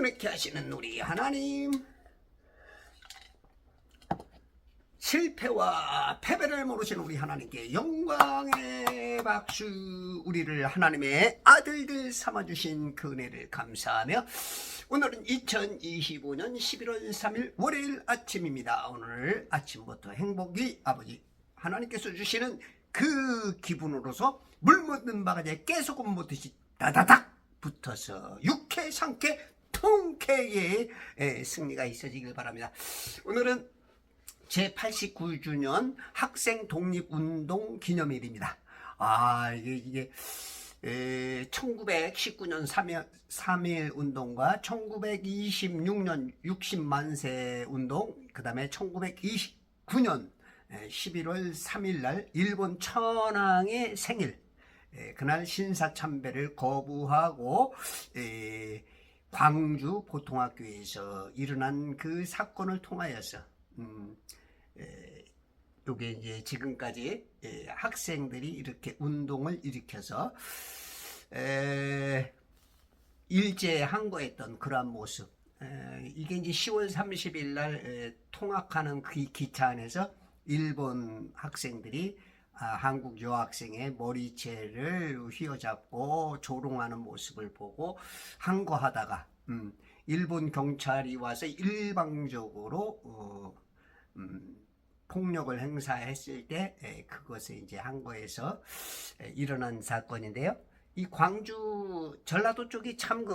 손해케 하시는 우리 하나님, 실패와 패배를 모르시는 우리 하나님께 영광의 박수. 우리를 하나님의 아들들 삼아주신 그 은혜를 감사하며, 오늘은 2025년 11월 3일 월요일 아침입니다. 오늘 아침부터 행복이 아버지 하나님께서 주시는 그 기분으로서 물 묻는 바가지에 깨소금 묻듯이 다다닥 붙어서 육회 상쾌 통쾌의 승리가 있어지길 바랍니다. 오늘은 제89주년 학생 독립운동 기념일입니다. 이게 1919년 3.1 운동과 1926년 60만세 운동, 그 다음에 1929년 11월 3일 날 일본 천황의 생일, 그날 신사참배를 거부하고 광주 보통학교에서 일어난 그 사건을 통하여서 요게 이제 지금까지 학생들이 이렇게 운동을 일으켜서 일제항거했던 그러한 모습, 이게 이제 10월 30일 날 통학하는 그 기차 안에서 일본 학생들이 한국 여학생의 머리채를 휘어잡고 조롱하는 모습을 보고 항거하다가 일본 경찰이 와서 일방적으로 폭력을 행사했을 때 그것에 이제 항거에서 일어난 사건인데요. 이 광주 전라도 쪽이 참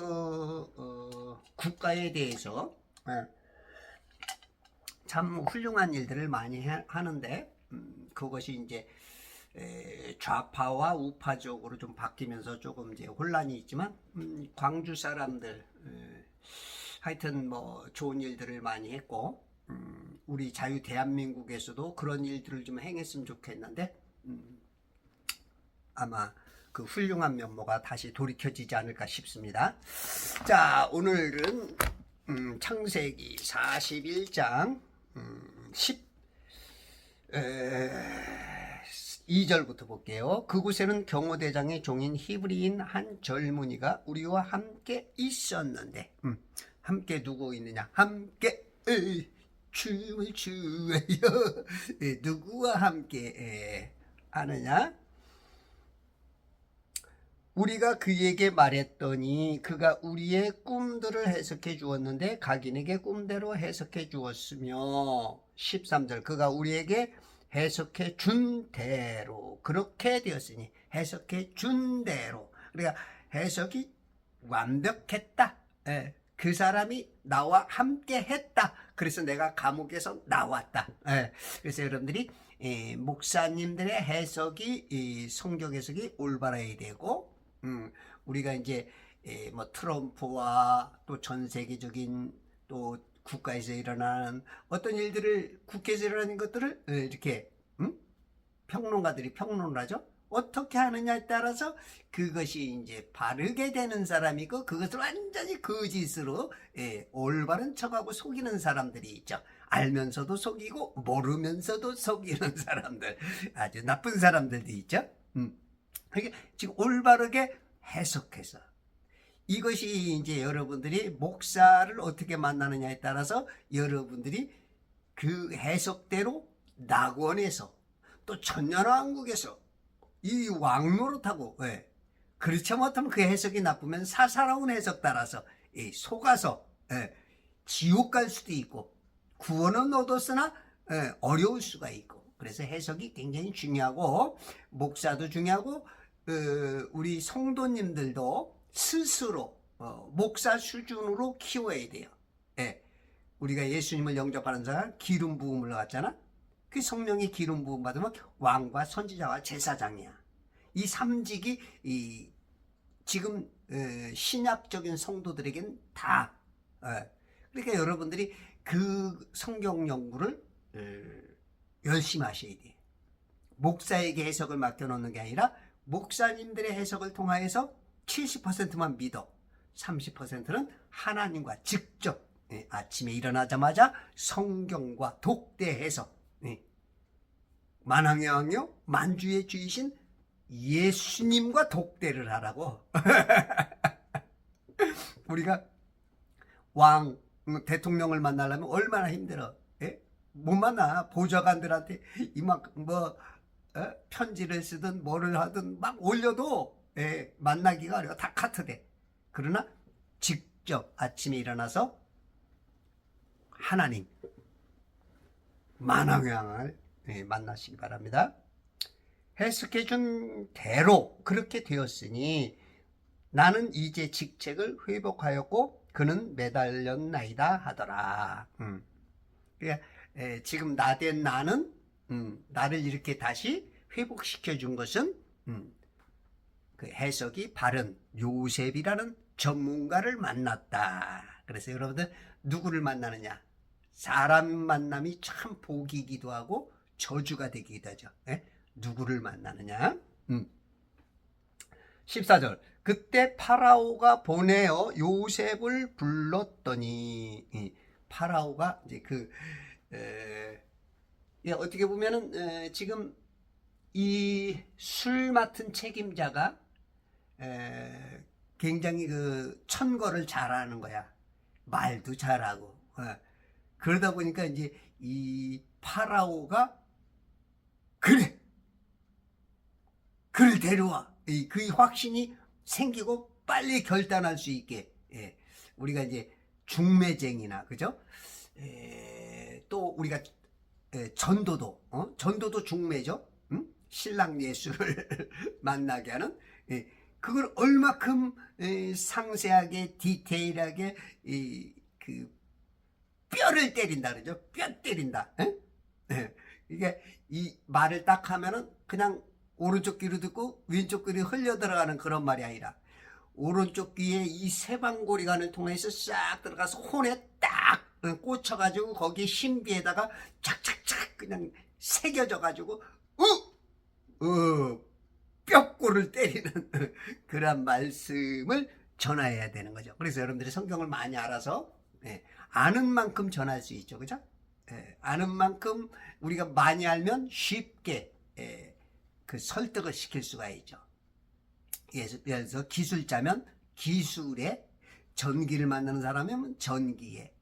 국가에 대해서 참 훌륭한 일들을 많이 하는데, 그것이 이제 좌파와 우파적으로 좀 바뀌면서 조금 이제 혼란이 있지만, 광주 사람들 하여튼 뭐 좋은 일들을 많이 했고, 우리 자유 대한민국에서도 그런 일들을 좀 행했으면 좋겠는데, 아마 그 훌륭한 면모가 다시 돌이켜지지 않을까 싶습니다. 자, 오늘은 창세기 41장 2절부터 볼게요. 그곳에는 경호대장의 종인 히브리인 한 젊은이가 우리와 함께 있었는데, 함께 누구 있느냐? 함께 춤을 추어요. 누구와 함께 하느냐? 우리가 그에게 말했더니 그가 우리의 꿈들을 해석해 주었는데 각인에게 꿈대로 해석해 주었으며, 13절 그가 우리에게 해석해 준 대로 그렇게 되었으니, 해석해 준 대로, 그러니까 해석이 완벽했다. 그 사람이 나와 함께 했다. 그래서 내가 감옥에서 나왔다. 그래서 여러분들이 목사님들의 해석이, 성경 해석이 올바라야 되고, 우리가 이제 뭐 트럼프와 또 전 세계적인 또 국가에서 일어나는 어떤 일들을, 국회에서 일어나는 것들을 이렇게 평론가들이 평론을 하죠. 어떻게 하느냐에 따라서 그것이 이제 바르게 되는 사람이고, 그것을 완전히 거짓으로 올바른 척하고 속이는 사람들이 있죠. 알면서도 속이고 모르면서도 속이는 사람들, 아주 나쁜 사람들도 있죠. 그러니까 지금 올바르게 해석해서, 이것이 이제 여러분들이 목사를 어떻게 만나느냐에 따라서 여러분들이 그 해석대로 낙원에서 또 천년왕국에서 이 왕노릇하고, 그렇지 못하면 그 해석이 나쁘면 사사로운 해석 따라서 속아서 지옥 갈 수도 있고, 구원은 얻었으나 어려울 수가 있고, 그래서 해석이 굉장히 중요하고, 목사도 중요하고, 우리 성도님들도 스스로 목사 수준으로 키워야 돼요. 우리가 예수님을 영접하는 사람 기름 부음을 받잖아. 그 성령이 기름 부음 받으면 왕과 선지자와 제사장이야. 이 삼직이 지금 신약적인 성도들에겐 다. 그러니까 여러분들이 그 성경 연구를 열심히 하셔야 돼. 목사에게 해석을 맡겨놓는 게 아니라 목사님들의 해석을 통하여서 70%만 믿어, 30%는 하나님과 직접 아침에 일어나자마자 성경과 독대해서 만왕의 왕이요 만주의 주이신 예수님과 독대를 하라고. 우리가 왕, 대통령을 만나려면 얼마나 힘들어. 예? 못 만나. 보좌관들한테 이만큼 편지를 쓰든 뭐를 하든 막 올려도 예, 만나기가 어려워. 다 카트돼. 그러나 직접 아침에 일어나서 하나님 만왕왕을 예, 만나시기 바랍니다. 해석해 준 대로 그렇게 되었으니 나는 이제 직책을 회복하였고 그는 매달렸나이다 하더라. 그러니까 지금 나된 나는 나를 이렇게 다시 회복시켜 준 것은 그 해석이 바른 요셉이라는 전문가를 만났다. 그래서 여러분들 누구를 만나느냐? 사람 만남이 참 복이기도 하고 저주가 되기도 하죠. 예? 누구를 만나느냐? 14절. 그때 파라오가 보내어 요셉을 불렀더니 파라오가 이제 어떻게 보면은 지금 이 술 맡은 책임자가 굉장히 그 천거를 잘하는 거야. 말도 잘하고. 그러다 보니까 이제 이 파라오가 그래 그를 데려와 그 확신이 생기고 빨리 결단할 수 있게 우리가 이제 중매쟁이나 그죠? 또 우리가 전도도 중매죠. 신랑 예수를 만나게 하는 그걸 얼마큼 상세하게 디테일하게 그 뼈를 때린다 그러죠. 뼈 때린다. 이게 이 말을 딱 하면은 그냥 오른쪽 귀로 듣고 왼쪽 귀로 흘려 들어가는 그런 말이 아니라 오른쪽 귀에 이 세방고리관을 통해서 싹 들어가서 혼에 딱 꽂혀가지고 거기 신비에다가 착착착 그냥 새겨져가지고 뼈골을 때리는 그런 말씀을 전해야 되는 거죠. 그래서 여러분들이 성경을 많이 알아서 아는 만큼 전할 수 있죠. 그죠? 아는 만큼 우리가 많이 알면 쉽게 그 설득을 시킬 수가 있죠. 예를 들어서 기술자면 기술에, 전기를 만드는 사람이면 전기에,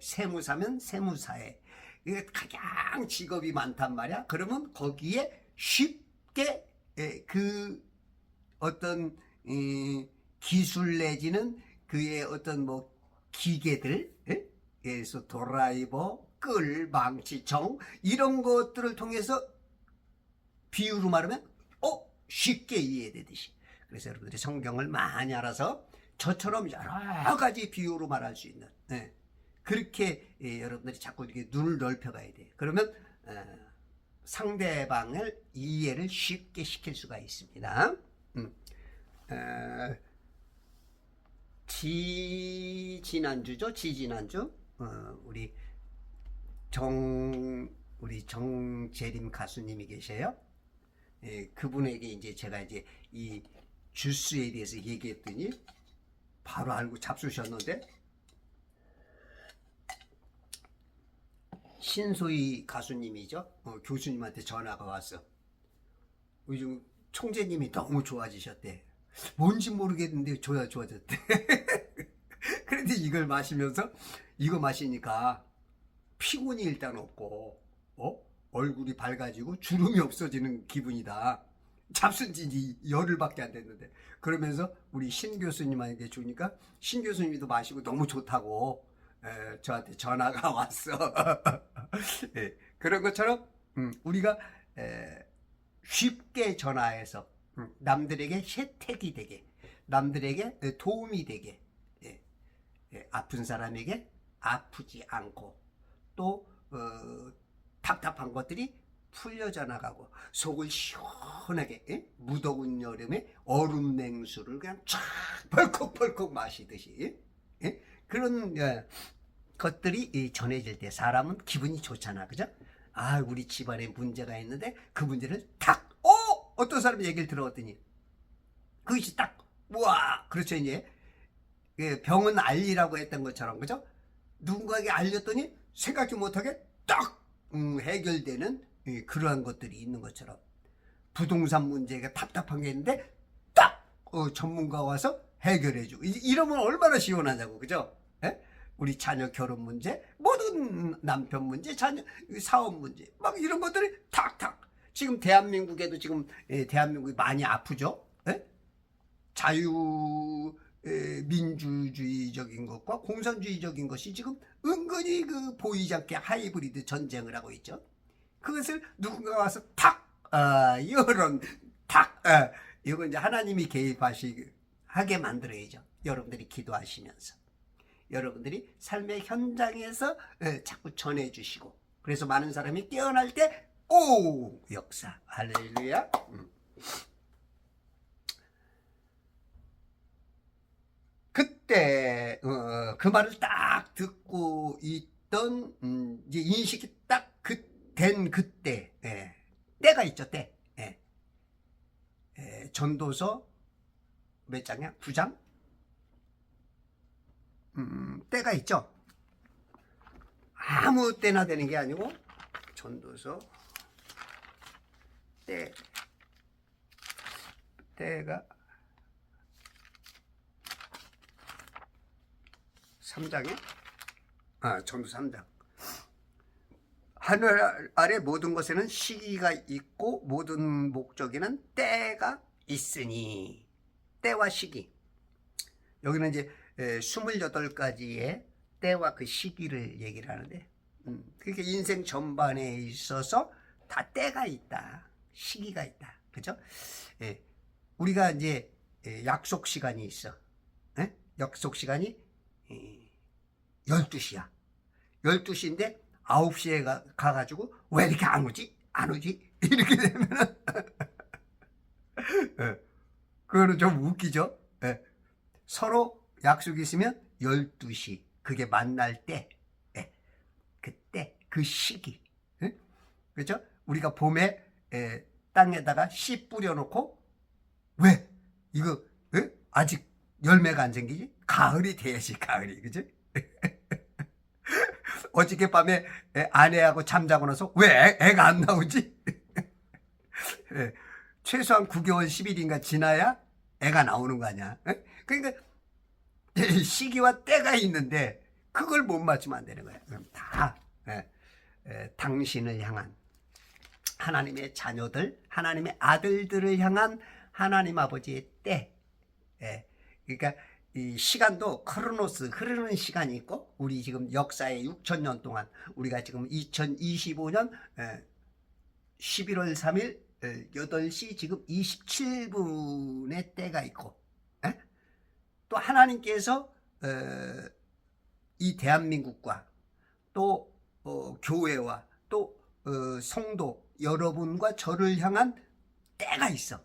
세무사면 세무사에. 이게 가장 직업이 많단 말이야. 그러면 거기에 쉽게 그 어떤 기술 내지는 그의 어떤 뭐 기계들, 예를 들어서 드라이버, 끌, 망치, 정 이런 것들을 통해서 비유로 말하면 쉽게 이해되듯이. 그래서 여러분들이 성경을 많이 알아서 저처럼 여러 가지 비유로 말할 수 있는 그렇게 여러분들이 자꾸 이렇게 눈을 넓혀가야 돼. 그러면 상대방을 이해를 쉽게 시킬 수가 있습니다. 지난주죠. 지난주 우리 정재림 가수님이 계셔요. 그분에게 이제 제가 이제 이 주스에 대해서 얘기했더니 바로 알고 잡수셨는데, 신소희 가수님이죠. 교수님한테 전화가 왔어. 요즘 총재님이 너무 좋아지셨대. 뭔지 모르겠는데 좋아졌대. 그런데 이걸 마시면서 이거 마시니까 피곤이 일단 없고 얼굴이 밝아지고 주름이 없어지는 기분이다. 잡순 지 열흘밖에 안 됐는데. 그러면서 우리 신 교수님한테 주니까 신 교수님도 마시고 너무 좋다고 저한테 전화가 왔어. 그런 것처럼 우리가 쉽게 전화해서 남들에게 혜택이 되게, 남들에게 도움이 되게, 아픈 사람에게 아프지 않고 또 답답한 것들이 풀려져 나가고, 속을 시원하게 무더운 여름에 얼음 냉수를 그냥 쫙 벌컥벌컥 마시듯이 그런 것들이 전해질 때 사람은 기분이 좋잖아. 그죠? 우리 집안에 문제가 있는데 그 문제를 탁 어떤 사람의 얘기를 들어봤더니 그것이 딱 우와, 그렇죠. 이제 병은 알리라고 했던 것처럼, 그죠? 누군가에게 알렸더니 생각지 못하게 딱 해결되는 그러한 것들이 있는 것처럼, 부동산 문제가 답답한 게 있는데 딱 전문가가 와서 해결해주고, 이러면 얼마나 시원하냐고. 그죠? 우리 자녀 결혼 문제, 모든 남편 문제, 자녀 사업 문제, 막 이런 것들이 탁탁. 지금 대한민국에도 지금 대한민국이 많이 아프죠. 예? 자유 민주주의적인 것과 공산주의적인 것이 지금 은근히 그 보이지 않게 하이브리드 전쟁을 하고 있죠. 그것을 누군가 와서 탁, 이런 탁, 이거 이제 하나님이 하게 만들어야죠. 여러분들이 기도하시면서, 여러분들이 삶의 현장에서 자꾸 전해주시고, 그래서 많은 사람이 깨어날 때, 오, 역사, 할렐루야. 그때 그 말을 딱 듣고 있던 이제 인식이 딱 된 그때, 때가 있죠. 때. 전도서 몇 장이야? 9장? 때가 있죠. 아무 때나 되는 게 아니고 전도서 때가 3장에 전도 3장. 하늘 아래 모든 것에는 시기가 있고 모든 목적에는 때가 있으니. 때와 시기. 여기는 이제 28가지의 때와 그 시기를 얘기를 하는데, 그러니까 인생 전반에 있어서 다 때가 있다. 시기가 있다. 그죠? 우리가 이제 약속 시간이 있어. 약속 시간이 12시야. 12시인데 9시에 가가지고 왜 이렇게 안 오지? 안 오지? 이렇게 되면은 그거는 좀 웃기죠? 서로 약속이 있으면 12시. 그게 만날 때, 그때, 그 시기. 그렇죠? 우리가 봄에 땅에다가 씨 뿌려놓고 왜? 이거 아직 열매가 안 생기지? 가을이 돼야지, 가을이. 그죠? 어저께 밤에 아내하고 잠자고 나서 왜 애가 안 나오지? 최소한 9개월 10일인가 지나야 애가 나오는 거 아니야? 그러니까 시기와 때가 있는데 그걸 못 맞추면 안 되는 거야. 그럼 다 당신을 향한 하나님의 자녀들, 하나님의 아들들을 향한 하나님 아버지의 때. 그러니까 이 시간도 크로노스, 흐르는 시간이 있고, 우리 지금 역사의 6,000년 동안, 우리가 지금 2025년 11월 3일 8시 지금 27분의 때가 있고, 또 하나님께서 이 대한민국과 또 교회와 또 성도 여러분과 저를 향한 때가 있어.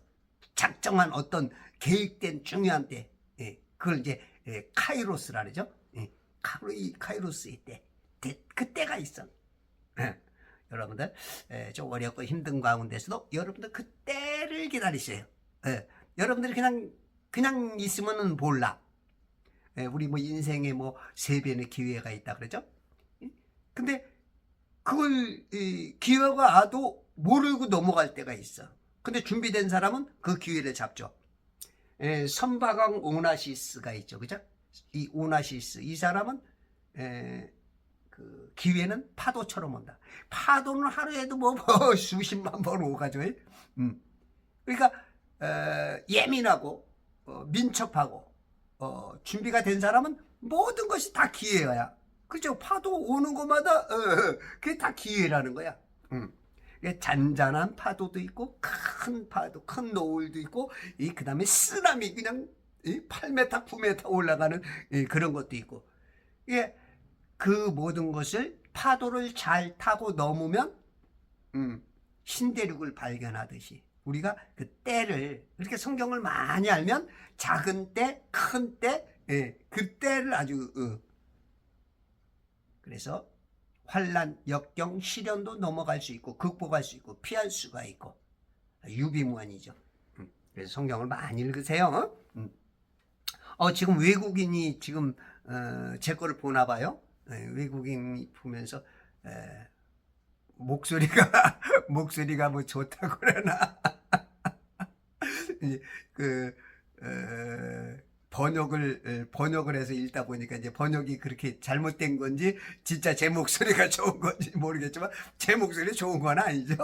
작정한 어떤 계획된 중요한 때. 그걸 이제 카이로스라 그러죠. 카이로스의 때. 그 때가 있어. 여러분들 좀 어렵고 힘든 가운데서도 여러분들 그 때를 기다리세요. 여러분들이 그냥 있으면은 몰라. 우리 뭐 인생에 뭐 3배의 기회가 있다 그러죠. 근데 그걸 기회가 와도 모르고 넘어갈 때가 있어. 근데 준비된 사람은 그 기회를 잡죠. 선박왕 오나시스가 있죠. 그죠? 이 오나시스, 이 사람은 그 기회는 파도처럼 온다. 파도는 하루에도 뭐 수십만 번 오가죠. 그러니까 예민하고 민첩하고 준비가 된 사람은 모든 것이 다 기회야. 그죠? 파도 오는 것마다 그게 다 기회라는 거야. 잔잔한 파도도 있고 큰 파도, 큰 노을도 있고 그 다음에 쓰나미 그냥 8m, 9m 올라가는 그런 것도 있고, 그 모든 것을 파도를 잘 타고 넘으면 신대륙을 발견하듯이 우리가 그 때를, 그렇게 성경을 많이 알면 작은 때, 큰 때, 그 때를 아주 그래서 환난, 역경, 시련도 넘어갈 수 있고 극복할 수 있고 피할 수가 있고 유비무환이죠. 그래서 성경을 많이 읽으세요. 지금 외국인이 지금 제 거를 보나 봐요. 외국인이 보면서 목소리가 뭐 좋다고 그러나 번역을 해서 읽다 보니까 이제 번역이 그렇게 잘못된 건지 진짜 제 목소리가 좋은 건지 모르겠지만 제 목소리 좋은 건 아니죠.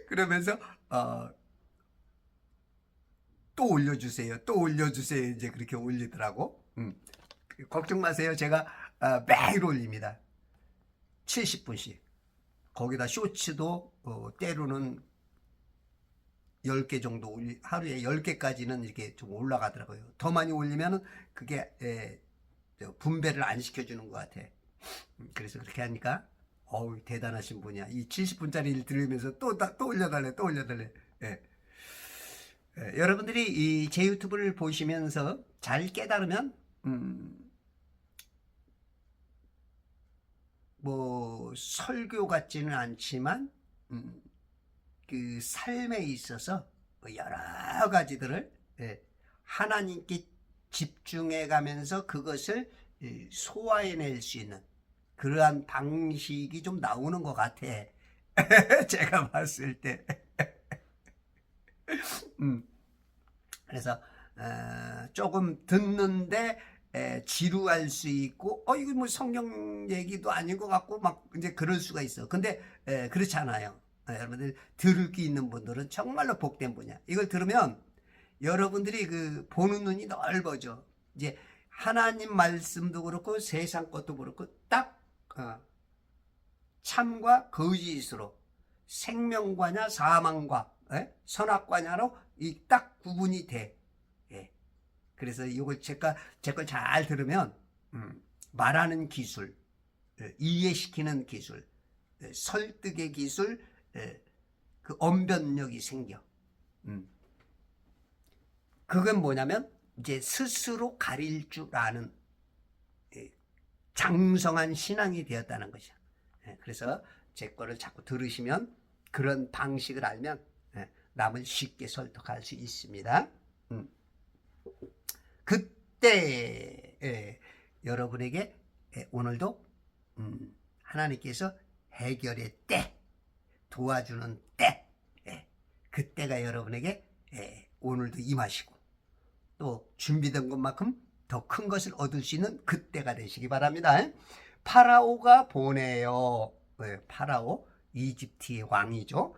그러면서 또 올려주세요. 또 올려주세요. 이제 그렇게 올리더라고. 걱정 마세요. 제가 매일 올립니다. 70분씩. 거기다 쇼츠도 때로는 10개 정도 하루에 10개까지는 이렇게 좀 올라가더라고요. 더 많이 올리면 그게 분배를 안 시켜주는 것 같아. 그래서 그렇게 하니까 어우 대단하신 분이야. 이 70분짜리를 들으면서 또 올려달래 또 올려달래. 예. 여러분들이 이 제 유튜브를 보시면서 잘 깨달으면 뭐 설교 같지는 않지만 그 삶에 있어서 여러 가지들을 하나님께 집중해 가면서 그것을 소화해낼 수 있는 그러한 방식이 좀 나오는 것 같아. 제가 봤을 때. 그래서 조금 듣는데 지루할 수 있고 이거 뭐 성경 얘기도 아닌 것 같고 막 이제 그럴 수가 있어. 근데 그렇지 않아요. 여러분들 들을 게 있는 분들은 정말로 복된 분이야. 이걸 들으면 여러분들이 그 보는 눈이 넓어져. 이제 하나님 말씀도 그렇고 세상 것도 그렇고 딱 참과 거짓으로 생명과냐 사망과 선악과냐로 이 딱 구분이 돼. 그래서 이걸 제 걸 잘 들으면 말하는 기술, 이해시키는 기술, 설득의 기술, 그 언변력이 생겨. 그건 뭐냐면 이제 스스로 가릴 줄 아는 장성한 신앙이 되었다는 것이야. 그래서 제 거를 자꾸 들으시면 그런 방식을 알면 남을 쉽게 설득할 수 있습니다. 그때 여러분에게 오늘도 하나님께서 해결의 때, 도와주는 때, 그때가 여러분에게 오늘도 임하시고 또 준비된 것만큼 더 큰 것을 얻을 수 있는 그때가 되시기 바랍니다. 파라오가 보내요. 파라오, 이집트의 왕이죠.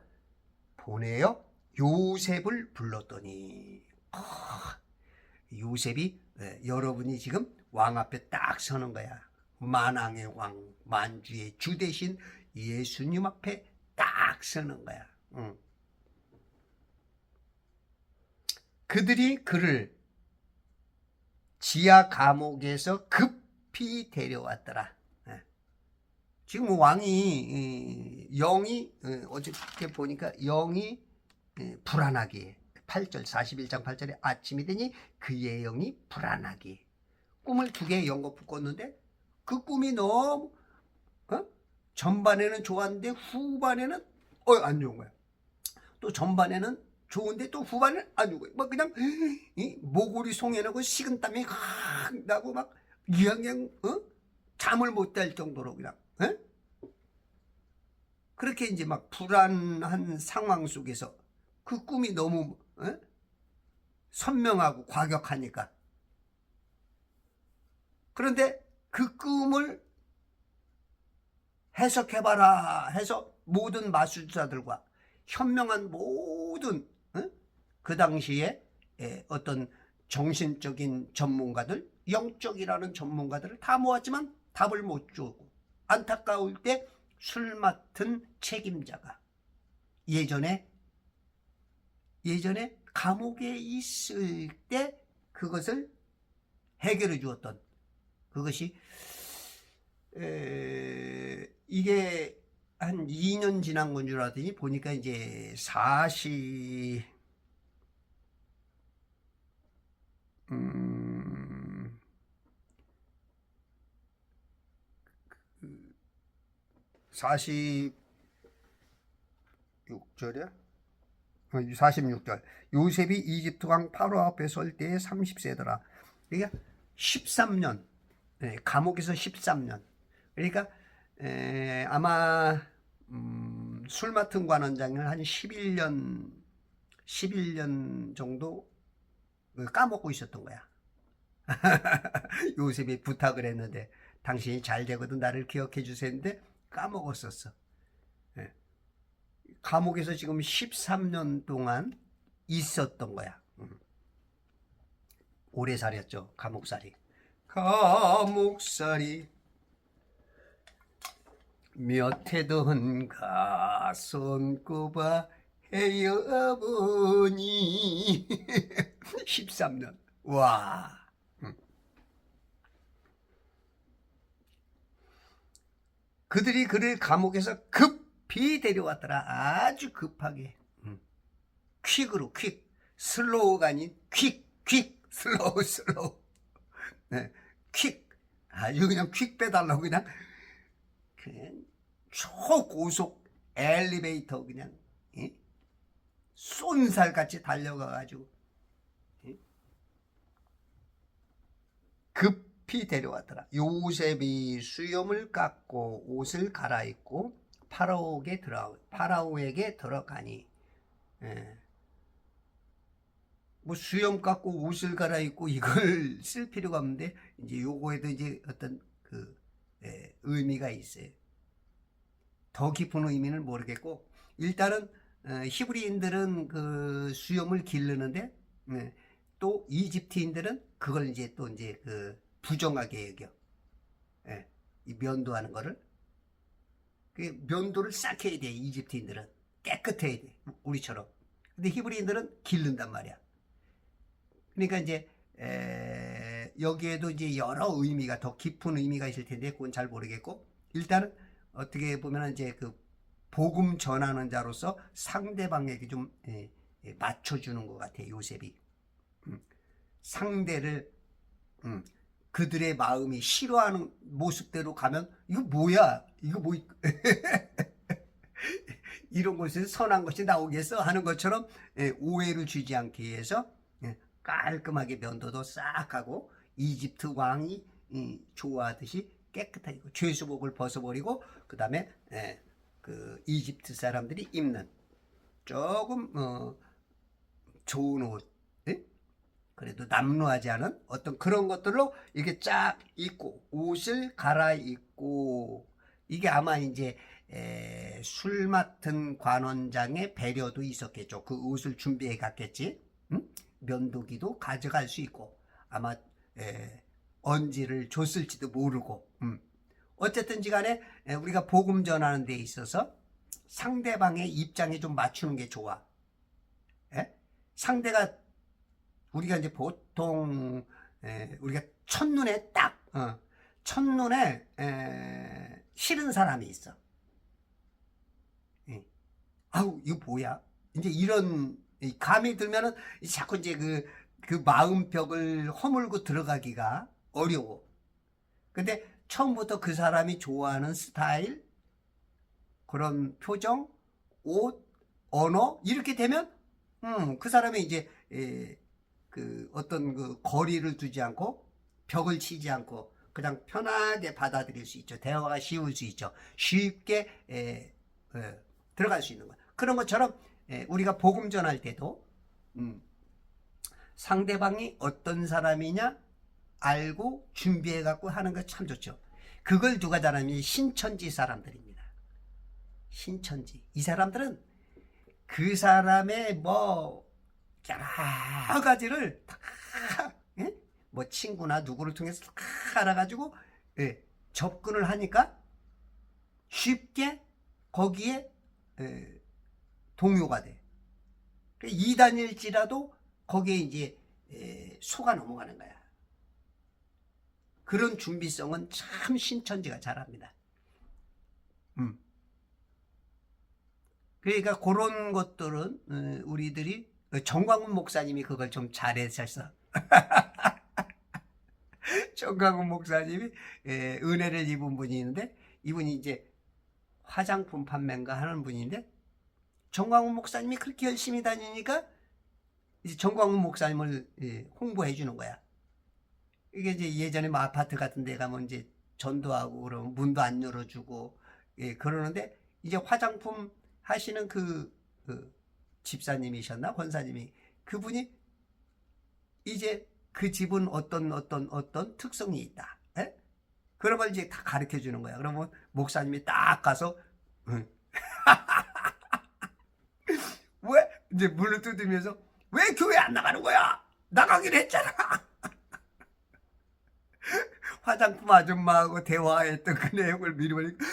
보내요. 요셉을 불렀더니 요셉이 여러분이 지금 왕 앞에 딱 서는 거야. 만왕의 왕, 만주의 주 대신 예수님 앞에 딱 서는 거야. 그들이 그를 지하 감옥에서 급히 데려왔더라. 지금 왕이 영이 어저께 보니까 영이 불안하게 8절 41장 8절에 아침이 되니 그의 영이 불안하게 꿈을 2개 연거푸 꿨는데 그 꿈이 너무 전반에는 좋았는데 후반에는 안 좋은 거야. 또 전반에는 좋은데 또 후반에는 안 좋은 거야. 막 그냥 모골이 송해나고 식은땀이 확 나고 막 그냥 잠을 못 잘 정도로 그냥 그렇게 이제 막 불안한 상황 속에서 그 꿈이 너무 선명하고 과격하니까. 그런데 그 꿈을 해석해봐라 해서 모든 마술사들과 현명한 모든 그 당시에 어떤 정신적인 전문가들, 영적이라는 전문가들을 다 모았지만 답을 못 주고 안타까울 때 술 맡은 책임자가 예전에 감옥에 있을 때 그것을 해결해 주었던 그것이 이게 한 2년 지난 건 줄 알았더니 보니까 이제 46절이야? 46절. 요셉이 이집트 왕 파로 앞에 설 때에 30세더라. 그러니까 13년. 감옥에서 13년. 그러니까 아마 술 맡은 관원장을 한 11년 정도 까먹고 있었던 거야. 요셉이 부탁을 했는데 당신이 잘 되거든 나를 기억해 주세요 했는데 까먹었었어. 예. 감옥에서 지금 13년 동안 있었던 거야. 오래 살았죠. 감옥살이. 감옥살이 몇 해던가 손꼽아 헤어보니 13년. 와. 그들이 그를 감옥에서 급히 데려왔더라. 아주 급하게. 퀵으로 퀵. 슬로우가 아닌 퀵 슬로우. 네. 퀵. 아주 그냥 퀵 빼달라고 그냥 초고속 엘리베이터 그냥 쏜살같이 달려가가지고 급히 데려왔더라. 요셉이 수염을 깎고 옷을 갈아입고 파라오에게 들어가니 뭐 수염 깎고 옷을 갈아입고 이걸 쓸 필요가 없는데 이제 요거에도 이제 어떤 그 의미가 있어요. 더 깊은 의미는 모르겠고 일단은 히브리인들은 그 수염을 기르는데 또 이집트인들은 그걸 이제 또 이제 그 부정하게 여겨. 이 면도하는 거를 그 면도를 싹 해야 돼. 이집트인들은 깨끗해야 돼. 우리처럼. 근데 히브리인들은 기른단 말이야. 그러니까 이제 여기에도 이제 여러 의미가 더 깊은 의미가 있을 텐데 그건 잘 모르겠고 일단은 어떻게 보면 이제 그 복음 전하는 자로서 상대방에게 좀 맞춰주는 것 같아. 요셉이 상대를 그들의 마음이 싫어하는 모습대로 가면 이거 뭐야 이거 뭐 이런 곳에서 선한 것이 나오겠어 하는 것처럼 오해를 주지 않기 위해서 깔끔하게 면도도 싹 하고 이집트 왕이 좋아하듯이 깨끗하게 죄수복을 벗어버리고 그 다음에 그 이집트 사람들이 입는 조금 좋은 옷 그래도 남루하지 않은 어떤 그런 것들로 이렇게 쫙 입고 옷을 갈아입고 이게 아마 이제 술 맡은 관원장의 배려도 있었겠죠. 그 옷을 준비해 갔겠지. 면도기도 가져갈 수 있고 아마 언지를 줬을지도 모르고 어쨌든지 간에 우리가 복음 전하는 데 있어서 상대방의 입장에 좀 맞추는 게 좋아. 상대가 우리가 이제 보통 우리가 첫눈에 딱 첫눈에 싫은 사람이 있어. 아우 이거 뭐야? 이제 이런 감이 들면은 자꾸 이제 그 마음벽을 허물고 들어가기가 어려워. 근데 처음부터 그 사람이 좋아하는 스타일, 그런 표정, 옷, 언어 이렇게 되면 그 사람이 이제 그 어떤 그 거리를 두지 않고 벽을 치지 않고 그냥 편하게 받아들일 수 있죠. 대화가 쉬울 수 있죠. 쉽게 들어갈 수 있는 거야. 그런 것처럼 우리가 복음 전할 때도 상대방이 어떤 사람이냐 알고 준비해 갖고 하는 거 참 좋죠. 그걸 누가 잘하면 신천지 사람들입니다. 신천지. 이 사람들은 그 사람의 뭐 여러 가지를 다 뭐 친구나 누구를 통해서 다 알아가지고 접근을 하니까 쉽게 거기에 동요가 돼. 이단일지라도 거기에 이제 속아 넘어가는 거야. 그런 준비성은 참 신천지가 잘합니다. 그러니까 그런 것들은 우리들이 정광훈 목사님이 그걸 좀 잘했었어. 정광훈 목사님이 은혜를 입은 분이 있는데 이분이 이제 화장품 판매인가 하는 분인데 정광훈 목사님이 그렇게 열심히 다니니까 이제 정광훈 목사님을 홍보해 주는 거야. 이게 이제 예전에 뭐 아파트 같은 데 가면 이제 전도하고 그러면 문도 안 열어주고 그러는데 이제 화장품 하시는 그 집사님이셨나 권사님이 그분이 이제 그 집은 어떤 특성이 있다. 에? 그런 걸 이제 다 가르쳐 주는 거야. 그러면 목사님이 딱 가서 응. 왜 이제 물을 뜯으면서 왜 교회 안 나가는 거야? 나가기로 했잖아. 화장품 아줌마하고 대화했던 그 내용을 미리 보니까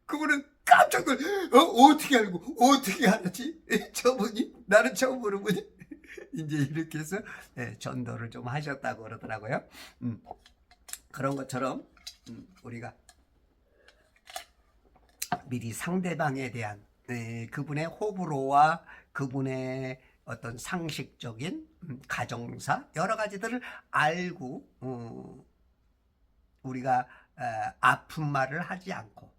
그분은 깜짝 놀라. 어떻게 알고 어떻게 알았지? 저분이 나는 처음 보는 분이 이제 이렇게 해서 전도를 좀 하셨다고 그러더라고요. 그런 것처럼 우리가 미리 상대방에 대한 그분의 호불호와 그분의 어떤 상식적인 가정사 여러 가지들을 알고 우리가 아픈 말을 하지 않고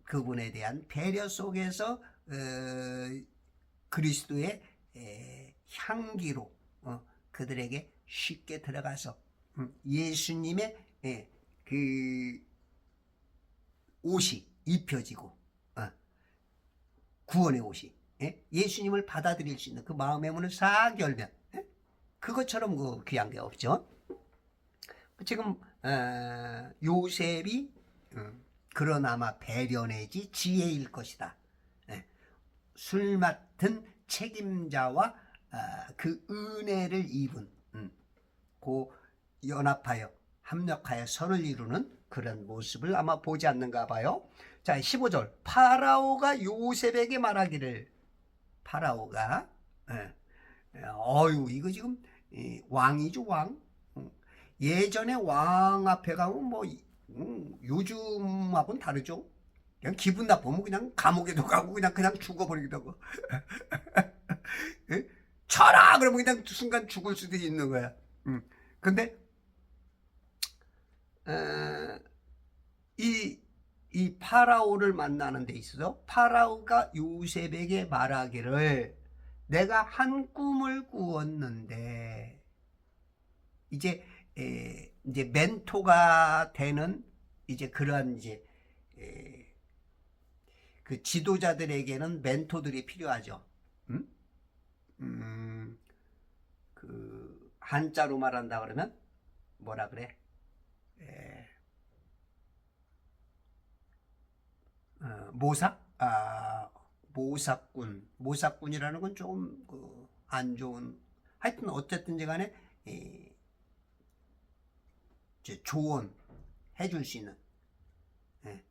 그분에 대한 배려 속에서 그리스도의 향기로 그들에게 쉽게 들어가서 예수님의 그 옷이 입혀지고 구원의 옷이 예수님을 받아들일 수 있는 그 마음의 문을 싹 열면 그것처럼 그 귀한 게 없죠. 지금 요셉이 그러나마 배려 내지 지혜일 것이다. 술 맡은 책임자와 그 은혜를 입은 그 연합하여 합력하여 선을 이루는 그런 모습을 아마 보지 않는가 봐요. 자, 15절 파라오가 요셉에게 말하기를 파라오가 어유 이거 지금 왕이죠 왕. 예전에 왕 앞에 가면 뭐 요즘하고는 다르죠. 그냥 기분 나쁘면 그냥 감옥에도 가고 그냥 죽어버리기도 하고 쳐라 그러면 그냥 순간 죽을 수도 있는 거야. 근데 이 파라오를 만나는 데 있어서 파라오가 요셉에게 말하기를 내가 한 꿈을 꾸었는데 이제 멘토가 되는 이제 그러한 이제 그 지도자들에게는 멘토들이 필요하죠. 그 한자로 말한다 그러면 뭐라 그래? 모사? 모사꾼이라는 건 조금 안 좋은. 하여튼 어쨌든지 간에 조언해 줄 수 있는.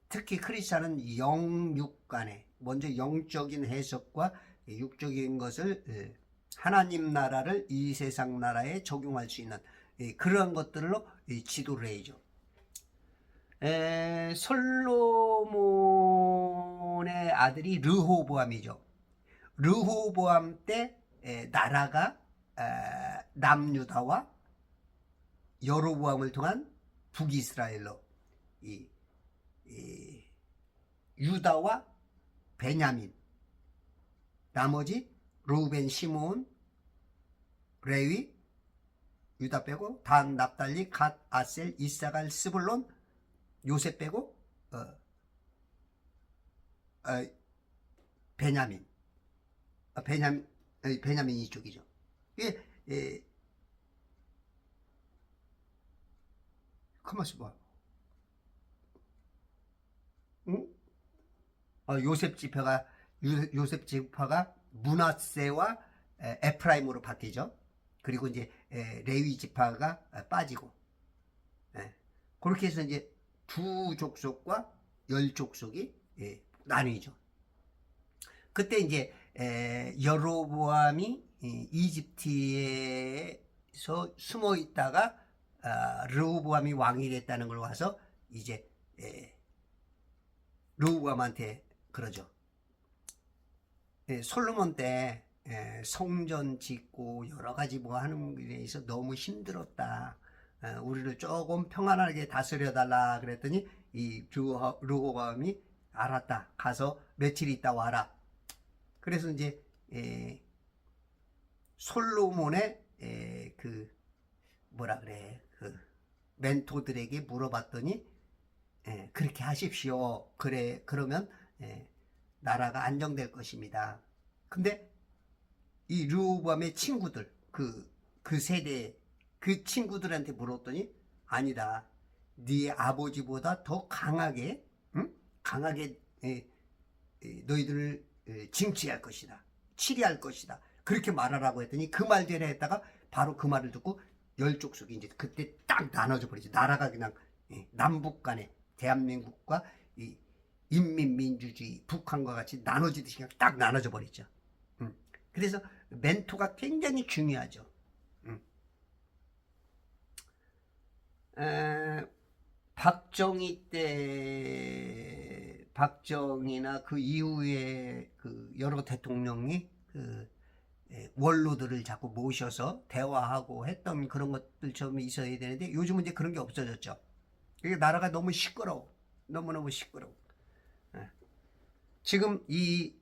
특히 크리스찬은 영육 간에 먼저 영적인 해석과 육적인 것을 하나님 나라를 이 세상 나라에 적용할 수 있는 그런 것들로 지도를 해야죠. 솔로몬의 아들이 르호보암이죠. 르호보암 때 나라가 남유다와 여로보암을 통한 북이스라엘로 유다와 베냐민 나머지 루벤, 시몬, 레위, 유다 빼고 단, 납달리, 갓, 아셀, 이사갈, 스불론, 요셉 빼고 베냐민 베냐민 이쪽이죠. 가만있어 봐. 응? 요셉 지파가 므낫세와 에프라임으로 바뀌죠. 그리고 이제 레위 지파가 빠지고 그렇게 해서 이제 두 족속과 열 족속이 나뉘죠. 그때 이제 여로보암이 이집트에서 숨어 있다가 르호보암이 왕이 됐다는 걸 와서 이제 르호보암한테 그러죠. 솔로몬 때 성전 짓고 여러 가지 뭐 하는 일에 있어 너무 힘들었다. 우리를 조금 평안하게 다스려 달라 그랬더니 이 르호보암이 알았다. 가서 며칠 있다 와라. 그래서 이제 솔로몬의 그 뭐라 그래 그 멘토들에게 물어봤더니 그렇게 하십시오. 그래 그러면 나라가 안정될 것입니다. 근데 이 르호보암의 친구들 그 세대 그 친구들한테 물었더니 아니다. 네 아버지보다 더 강하게 응? 강하게 너희들을 징치할 것이다. 치리할 것이다. 그렇게 말하라고 했더니 그 말대로 했다가 바로 그 말을 듣고 열족속이 이제 그때 딱 나눠져 버리지. 나라가 그냥 남북 간에 대한민국과 이 인민민주주의 북한과 같이 나눠지듯이 그냥 딱 나눠져 버리죠. 그래서 멘토가 굉장히 중요하죠. 박정희 때 박정희나 그 이후에 그 여러 대통령이 그 원로들을 자꾸 모셔서 대화하고 했던 그런 것들처럼 있어야 되는데 요즘은 이제 그런 게 없어졌죠. 이게 나라가 너무 시끄러워. 너무너무 시끄러워. 지금 이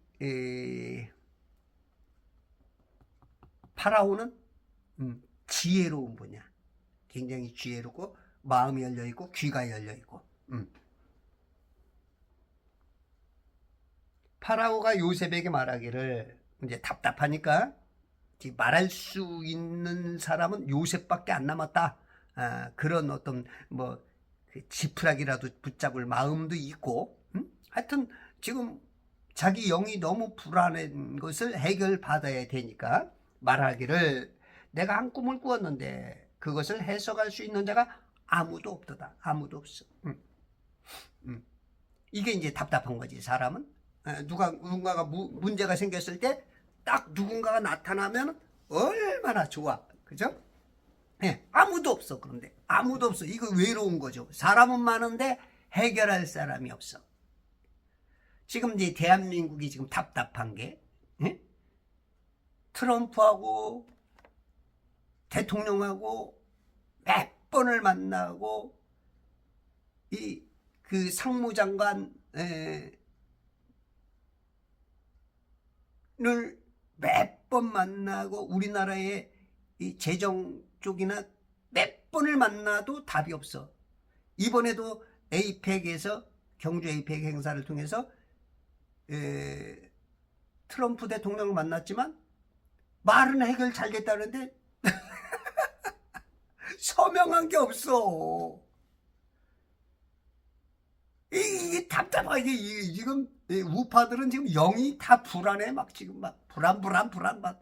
파라오는 지혜로운 분이야. 굉장히 지혜롭고 마음이 열려있고 귀가 열려있고 파라오가 요셉에게 말하기를 이제 답답하니까 말할 수 있는 사람은 요셉밖에 안 남았다. 그런 어떤 뭐 지푸라기라도 붙잡을 마음도 있고 하여튼 지금 자기 영이 너무 불안한 것을 해결받아야 되니까 말하기를 내가 한 꿈을 꾸었는데 그것을 해석할 수 있는 자가 아무도 없도다. 아무도 없어. 이게 이제 답답한 거지. 사람은 누군가가 문제가 생겼을 때 딱 누군가가 나타나면 얼마나 좋아. 그죠? 아무도 없어. 그런데 아무도 없어. 이거 외로운 거죠. 사람은 많은데 해결할 사람이 없어. 지금 이제 대한민국이 지금 답답한 게 트럼프하고 대통령하고 몇 번을 만나고 그 상무장관을 몇 번 만나고 우리나라의 이 재정 쪽이나 몇 번을 만나도 답이 없어. 이번에도 에이펙에서 경주 에이펙 행사를 통해서 트럼프 대통령을 만났지만 말은 해결 잘 됐다는데 서명한 게 없어. 이게 답답하게 지금 우파들은 지금 영이 다 불안해. 막 지금 막 불안 막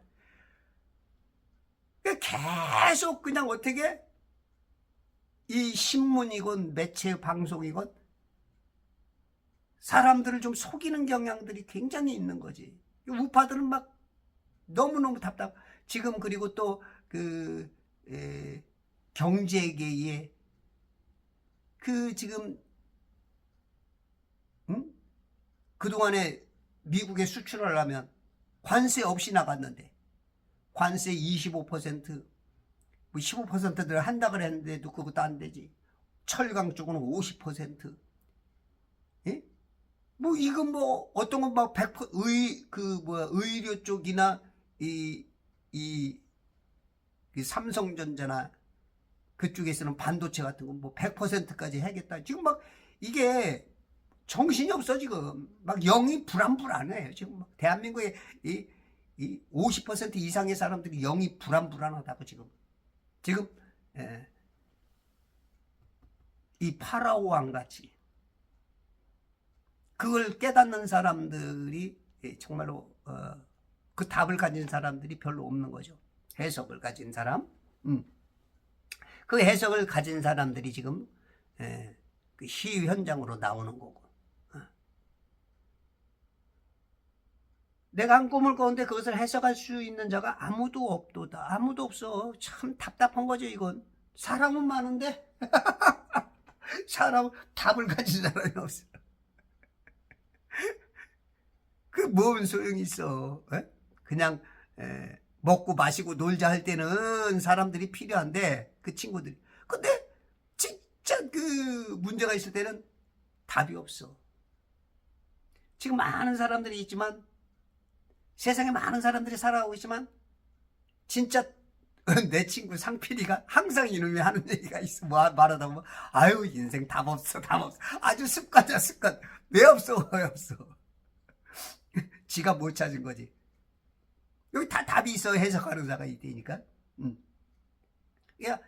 계속 그냥 어떻게 이 신문이건 매체 방송이건 사람들을 좀 속이는 경향들이 굉장히 있는 거지. 우파들은 막 너무너무 답답. 지금 그리고 또 그 경제계에 그 지금 그동안에 미국에 수출하려면 관세 없이 나갔는데 관세 25% 뭐 15%들 한다 그랬는데도 그것도 안 되지. 철강 쪽은 50%. 예? 뭐 이건 뭐 어떤 건 막 100% 의료 쪽이나 이 삼성전자나 그쪽에서는 반도체 같은 거 뭐 100%까지 하겠다. 지금 막 이게 정신이 없어. 지금 막 영이 불안해. 지금 막 대한민국의 이 50% 이상의 사람들이 영이 불안하다고 지금 이 파라오 왕 같이 그걸 깨닫는 사람들이 정말로 그 답을 가진 사람들이 별로 없는 거죠. 해석을 가진 사람. 그 해석을 가진 사람들이 지금 그 시위 현장으로 나오는 거고. 내가 한 꿈을 꿨는데 그것을 해석할 수 있는 자가 아무도 없도다. 아무도 없어. 참 답답한 거죠, 이건. 사람은 많은데 사람은 답을 가진 사람이 없어. 그 뭔 소용이 있어. 그냥 먹고 마시고 놀자 할 때는 사람들이 필요한데 그 친구들이. 근데 진짜 그 문제가 있을 때는 답이 없어. 지금 많은 사람들이 있지만 세상에 많은 사람들이 살아가고 있지만 진짜 내 친구 상필이가 항상 이놈이 하는 얘기가 있어. 말하다 보면 아유 인생 답 없어. 아주 습관이야 습관. 왜 없어. 지가 못 찾은 거지. 여기 다 답이 있어. 해석하는 자가 있다니까. 그러니까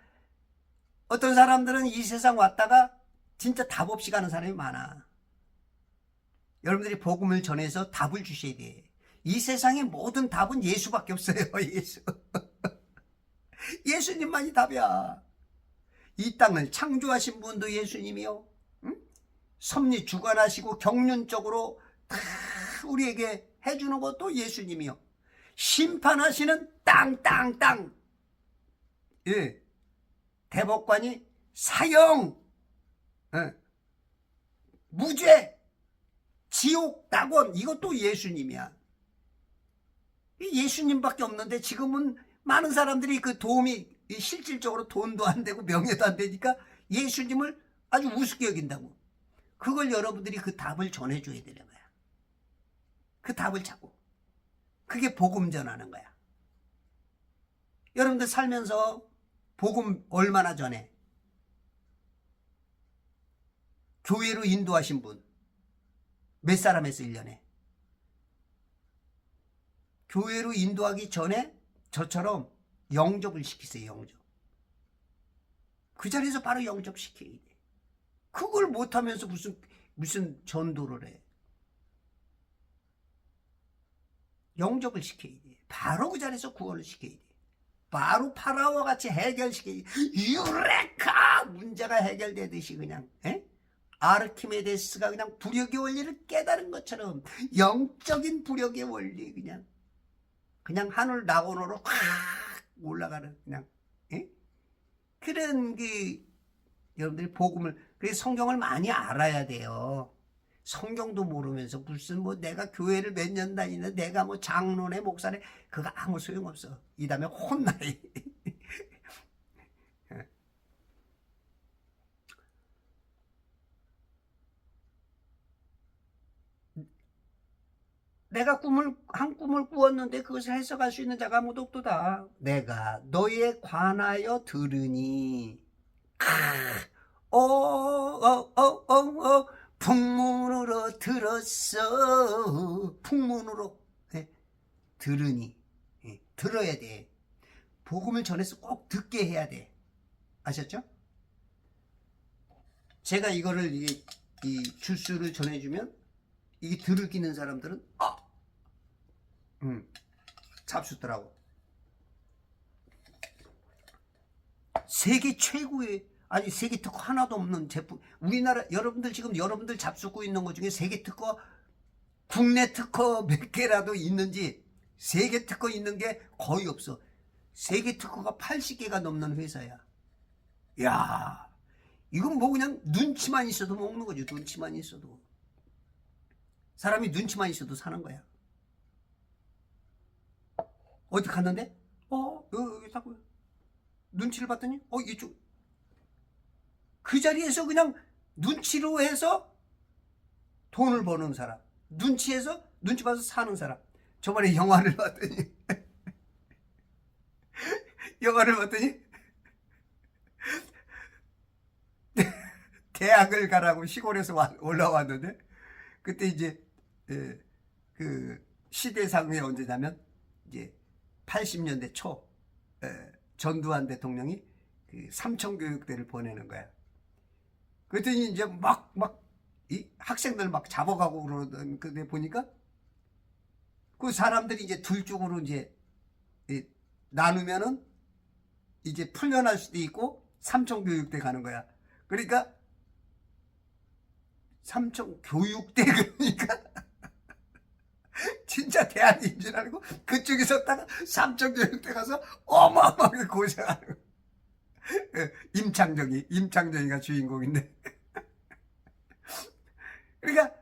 어떤 사람들은 이 세상 왔다가 진짜 답 없이 가는 사람이 많아. 여러분들이 복음을 전해서 답을 주셔야 돼. 이 세상의 모든 답은 예수밖에 없어요. 예수. 예수님만이 답이야. 이 땅을 창조하신 분도 예수님이요. 응? 섭리 주관하시고 경륜적으로 다 우리에게 해주는 것도 예수님이요. 심판하시는 땅. 예. 대법관이 사형, 예. 무죄, 지옥, 낙원, 이것도 예수님이야. 예수님밖에 없는데 지금은 많은 사람들이 그 도움이 실질적으로 돈도 안 되고 명예도 안 되니까 예수님을 아주 우습게 여긴다고. 그걸 여러분들이 그 답을 전해줘야 되는 거야. 그 답을 찾고. 그게 복음 전하는 거야. 여러분들 살면서 복음 얼마나 전해? 교회로 인도하신 분 몇 사람 했어 1년에? 교회로 인도하기 전에 저처럼 영접을 시키세요. 영접. 그 자리에서 바로 영접시켜야 돼. 그걸 못하면서 무슨 전도를 해. 영접을 시켜야 돼. 바로 그 자리에서 구원을 시켜야 돼. 바로 파라오와 같이 해결시켜야 돼. 유레카! 문제가 해결되듯이 그냥. 에? 아르키메데스가 그냥 부력의 원리를 깨달은 것처럼 영적인 부력의 원리 그냥 하늘 낙원으로 확 올라가는 그냥 그런 여러분들이 복음을 그래서 성경을 많이 알아야 돼요. 성경도 모르면서 무슨 내가 교회를 몇 년 다니는데 내가 장로네 목사네 그거 아무 소용없어. 이 다음에 혼나요. 내가 한 꿈을 꾸었는데 그것을 해석할 수 있는 자가 아무도 없도다. 내가 너에 관하여 들으니 풍문으로 들었어. 풍문으로 들으니 들어야 돼. 복음을 전해서 꼭 듣게 해야 돼. 아셨죠? 제가 이거를 이 주스를 전해주면 이게 들을 끼는 사람들은 잡수더라고. 세계 최고의 세계 특허 하나도 없는 제품. 우리나라 여러분들 지금 여러분들 잡수고 있는 것 중에 세계 특허 국내 특허 몇 개라도 있는지 세계 특허 있는 게 거의 없어. 세계 특허가 80개가 넘는 회사야. 야, 이건 그냥 눈치만 있어도 먹는 거죠. 눈치만 있어도. 사람이 눈치만 있어도 사는 거야. 어디 갔는데? 여기 사고. 눈치를 봤더니 이쪽. 그 자리에서 그냥 눈치로 해서 돈을 버는 사람. 눈치 봐서 사는 사람. 저번에 영화를 봤더니 대학을 가라고 시골에서 올라왔는데 그때 이제 그 시대상이 언제냐면 이제 80년대 초 전두환 대통령이 그 삼청교육대를 보내는 거야. 그랬더니 이제 이 학생들 잡아가고 그러던 그때 보니까 그 사람들이 이제 둘 쪽으로 이제 나누면은 이제 풀려날 수도 있고 삼청교육대 가는 거야. 그러니까 삼청교육대 그러니까 진짜 대학인 줄 알고 그쪽에 섰다가 삼청교육대 가서 어마어마하게 고생하는 거야. 임창정이가 주인공인데. 그러니까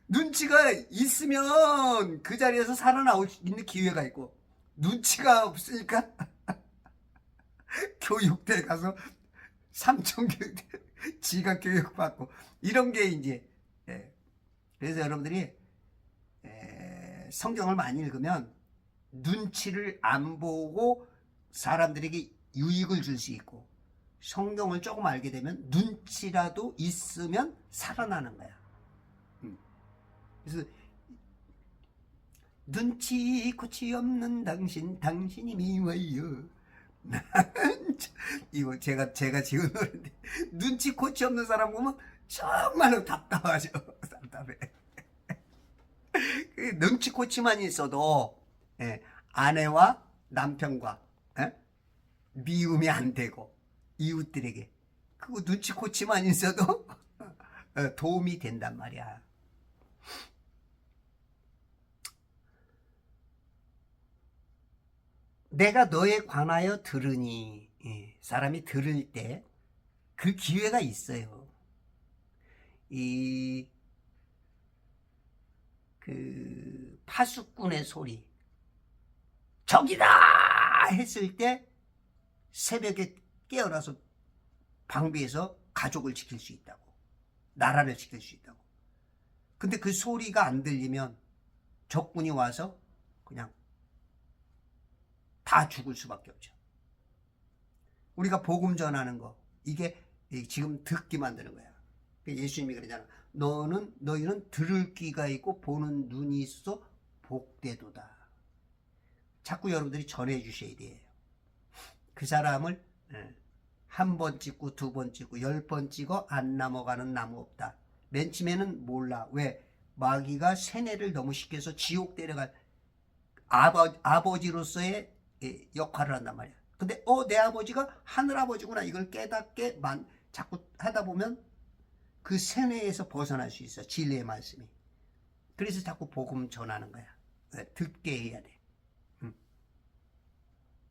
눈치가 있으면 그 자리에서 살아나올 수 있는 기회가 있고 눈치가 없으니까 교육대 가서 삼청교육대 지가 교육받고 이런 게 이제 그래서 여러분들이 성경을 많이 읽으면 눈치를 안 보고 사람들에게 유익을 줄 수 있고 성경을 조금 알게 되면 눈치라도 있으면 살아나는 거야. 그래서 눈치 코치 없는 당신, 당신이 미워요. 이거 제가 지은 노래인데, 눈치 코치 없는 사람 보면 정말로 답답하죠. 답답해. 그 눈치 코치만 있어도, 예, 아내와 남편과, 예? 미움이 안 되고, 이웃들에게 그거 눈치 코치만 있어도 도움이 된단 말이야. 내가 너에 관하여 들으니, 예, 사람이 들을 때 그 기회가 있어요. 이 그 파수꾼의 소리, 적이다 했을 때 새벽에 깨어나서 방비해서 가족을 지킬 수 있다고, 나라를 지킬 수 있다고. 근데 그 소리가 안 들리면 적군이 와서 그냥 다 죽을 수밖에 없죠. 우리가 복음 전하는 거, 이게 지금 듣기 만드는 거야. 예수님이 그러잖아. 너희는 들을 귀가 있고 보는 눈이 있어 복되도다. 자꾸 여러분들이 전해 주셔야 돼요. 그 사람을 한 번 찍고 두 번 찍고 10번 찍어 안 넘어가는 나무 없다. 맨 처음에는 몰라. 왜? 마귀가 세뇌를 너무 쉽게 해서 지옥 데려갈 아버지로서의 역할을 한단 말이야. 근데 내 아버지가 하늘아버지구나, 이걸 깨닫게 자꾸 하다 보면 그 세뇌에서 벗어날 수 있어. 진리의 말씀이. 그래서 자꾸 복음 전하는 거야. 듣게 해야 돼.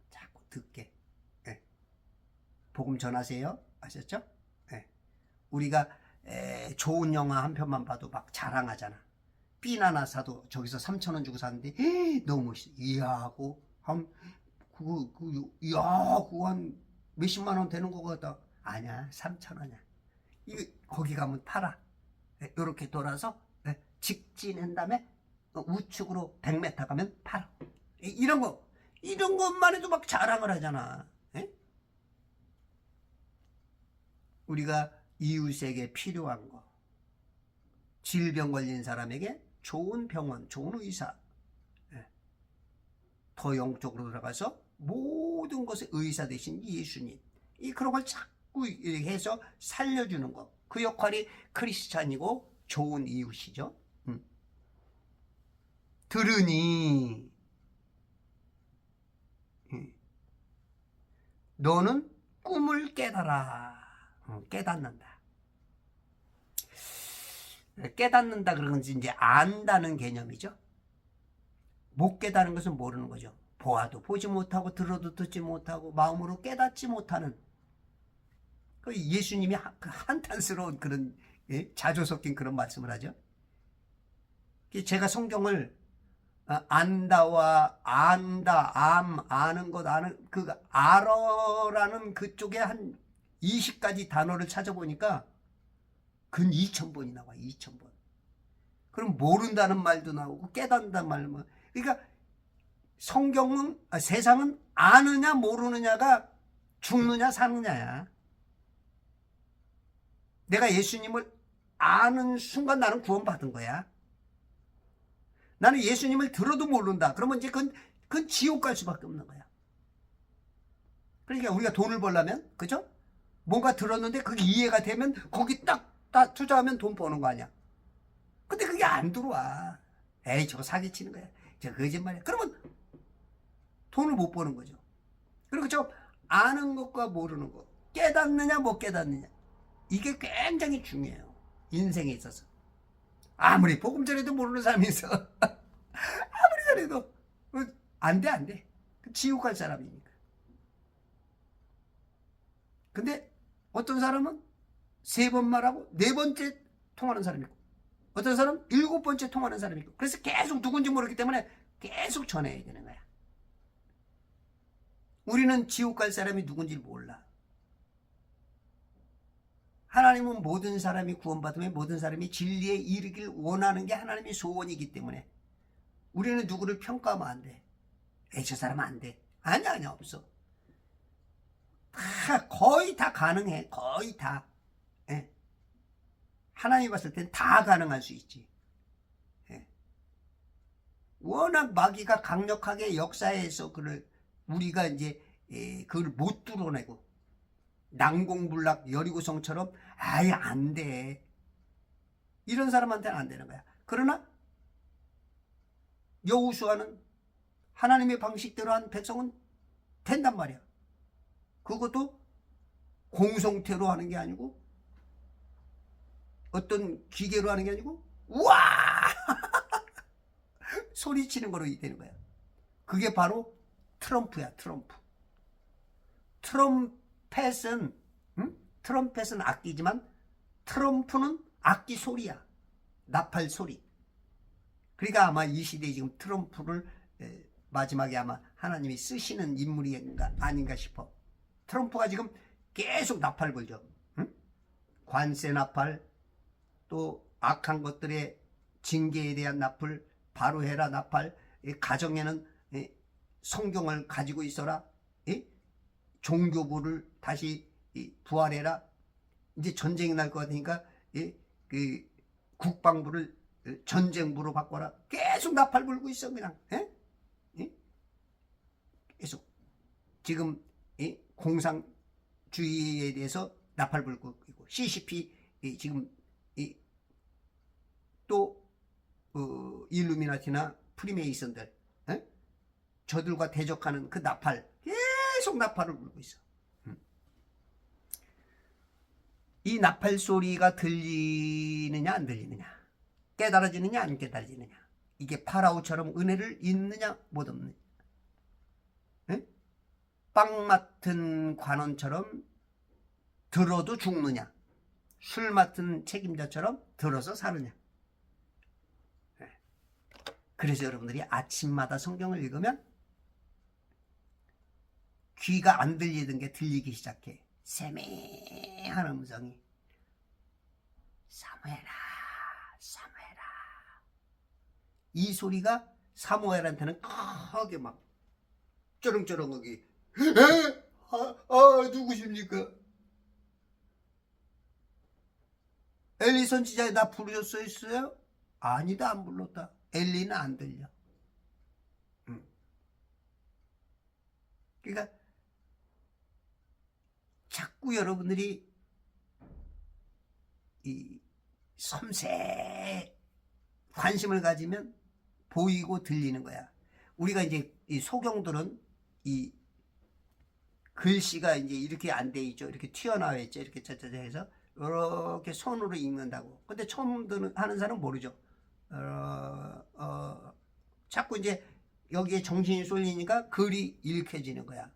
자꾸 듣게. 복음 전하세요. 아셨죠? 우리가 좋은 영화 한 편만 봐도 막 자랑하잖아. 삐나나 사도 저기서 3,000원 주고 샀는데 너무 멋있어. 이야, 그거 한 몇십만 원 되는 거 같다. 아니야, 3,000원이야. 이거 거기 가면 팔아. 이렇게 돌아서 직진한 다음에 우측으로 100m 가면 팔아. 이런 것만 해도 막 자랑을 하잖아. 우리가 이웃에게 필요한 거, 질병 걸린 사람에게 좋은 병원, 좋은 의사, 더 영적으로 들어가서 모든 것의 의사 대신 예수님, 그런 걸 자꾸 해서 살려주는 거, 그 역할이 크리스찬이고 좋은 이웃이죠. 들으니 너는 꿈을 깨달아. 깨닫는다. 깨닫는다 그런 건지 이제 안다는 개념이죠. 못 깨닫는 것은 모르는 거죠. 보아도 보지 못하고 들어도 듣지 못하고 마음으로 깨닫지 못하는, 예수님이 한탄스러운 그런, 자조 섞인 그런 말씀을 하죠. 제가 성경을 안다와 아는 것, 그 알어라는 그쪽에 한 20가지 단어를 찾아보니까 근 2,000번이 나와. 2,000번. 그럼 모른다는 말도 나오고 깨닫는다는 말도. 그러니까 성경은, 세상은 아느냐 모르느냐가 죽느냐 사느냐야. 내가 예수님을 아는 순간 나는 구원받은 거야. 나는 예수님을 들어도 모른다. 그러면 이제 그건 지옥 갈 수밖에 없는 거야. 그러니까 우리가 돈을 벌려면, 그죠? 뭔가 들었는데 그게 이해가 되면 거기 딱 투자하면 돈 버는 거 아니야. 근데 그게 안 들어와. 에이, 저거 사기치는 거야. 저거 거짓말이야. 그러면 돈을 못 버는 거죠. 그리고 저 아는 것과 모르는 것, 깨닫느냐 못 깨닫느냐, 이게 굉장히 중요해요. 인생에 있어서. 아무리 복음 전에도 모르는 사람이 있어. 아무리 전에도 안 돼. 지옥 갈 사람이니까. 근데 어떤 사람은 3번 말하고 4번째 통하는 사람이 있고, 어떤 사람은 7번째 통하는 사람이 있고, 그래서 계속 누군지 모르기 때문에 계속 전해야 되는 거야. 우리는 지옥 갈 사람이 누군지 몰라. 하나님은 모든 사람이 구원받으면 모든 사람이 진리에 이르길 원하는 게 하나님의 소원이기 때문에 우리는 누구를 평가하면 안 돼. 저 사람은 안 돼. 아니야, 없어. 거의 다 가능해. 거의 다. 하나님이 봤을 땐 다 가능할 수 있지. 워낙 마귀가 강력하게 역사에서 우리가 이제 그걸 못 뚫어내고 난공불락 여리고성처럼 아예 안 돼. 이런 사람한테는 안 되는 거야. 그러나 여호수아는 하나님의 방식대로 한 백성은 된단 말이야. 그것도 공성태로 하는 게 아니고 어떤 기계로 하는 게 아니고 우와 소리치는 거로 되는 거야. 그게 바로 트럼프야. 트럼펫은 트럼펫은 악기지만 트럼프는 악기 소리야. 나팔 소리. 그러니까 아마 이 시대에 지금 트럼프를 마지막에 아마 하나님이 쓰시는 인물이 아닌가 싶어. 트럼프가 지금 계속 나팔 불죠. 관세 나팔, 또 악한 것들의 징계에 대한 나팔, 바로 해라 나팔, 가정에는 성경을 가지고 있어라, 종교부를 다시 부활해라. 이제 전쟁이 날 것 같으니까 그 국방부를 전쟁부로 바꿔라. 계속 나팔 불고 있어 그냥. 계속 지금 공산주의에 대해서 나팔 불고 있고 CCP 지금 또 일루미나티나 프리메이슨들 저들과 대적하는 그 나팔 계속 나팔을 불고 있어. 이 나팔 소리가 들리느냐 안 들리느냐, 깨달아지느냐 안 깨달아지느냐, 이게 파라오처럼 은혜를 잊느냐 못 없느냐, 빵 맡은 관원처럼 들어도 죽느냐, 술 맡은 책임자처럼 들어서 사느냐. 그래서 여러분들이 아침마다 성경을 읽으면 귀가 안 들리던 게 들리기 시작해. 세매한 음성이 사무엘아 사무엘아. 이 소리가 사무엘한테는 크게 막 쩌렁쩌렁하게 누구십니까? 엘리 선지자 나 부르셨어요? 아니다, 안 불렀다. 엘리는 안 들려. 그러니까 자꾸 여러분들이 이 섬세 관심을 가지면 보이고 들리는 거야. 우리가 이제 이 소경들은 이 글씨가 이제 이렇게 안 돼 있죠. 이렇게 튀어나와 있죠. 이렇게 짜짜짜 해서 이렇게 손으로 읽는다고. 근데 처음 하는 사람은 모르죠. 자꾸 이제 여기에 정신이 쏠리니까 글이 읽혀지는 거야.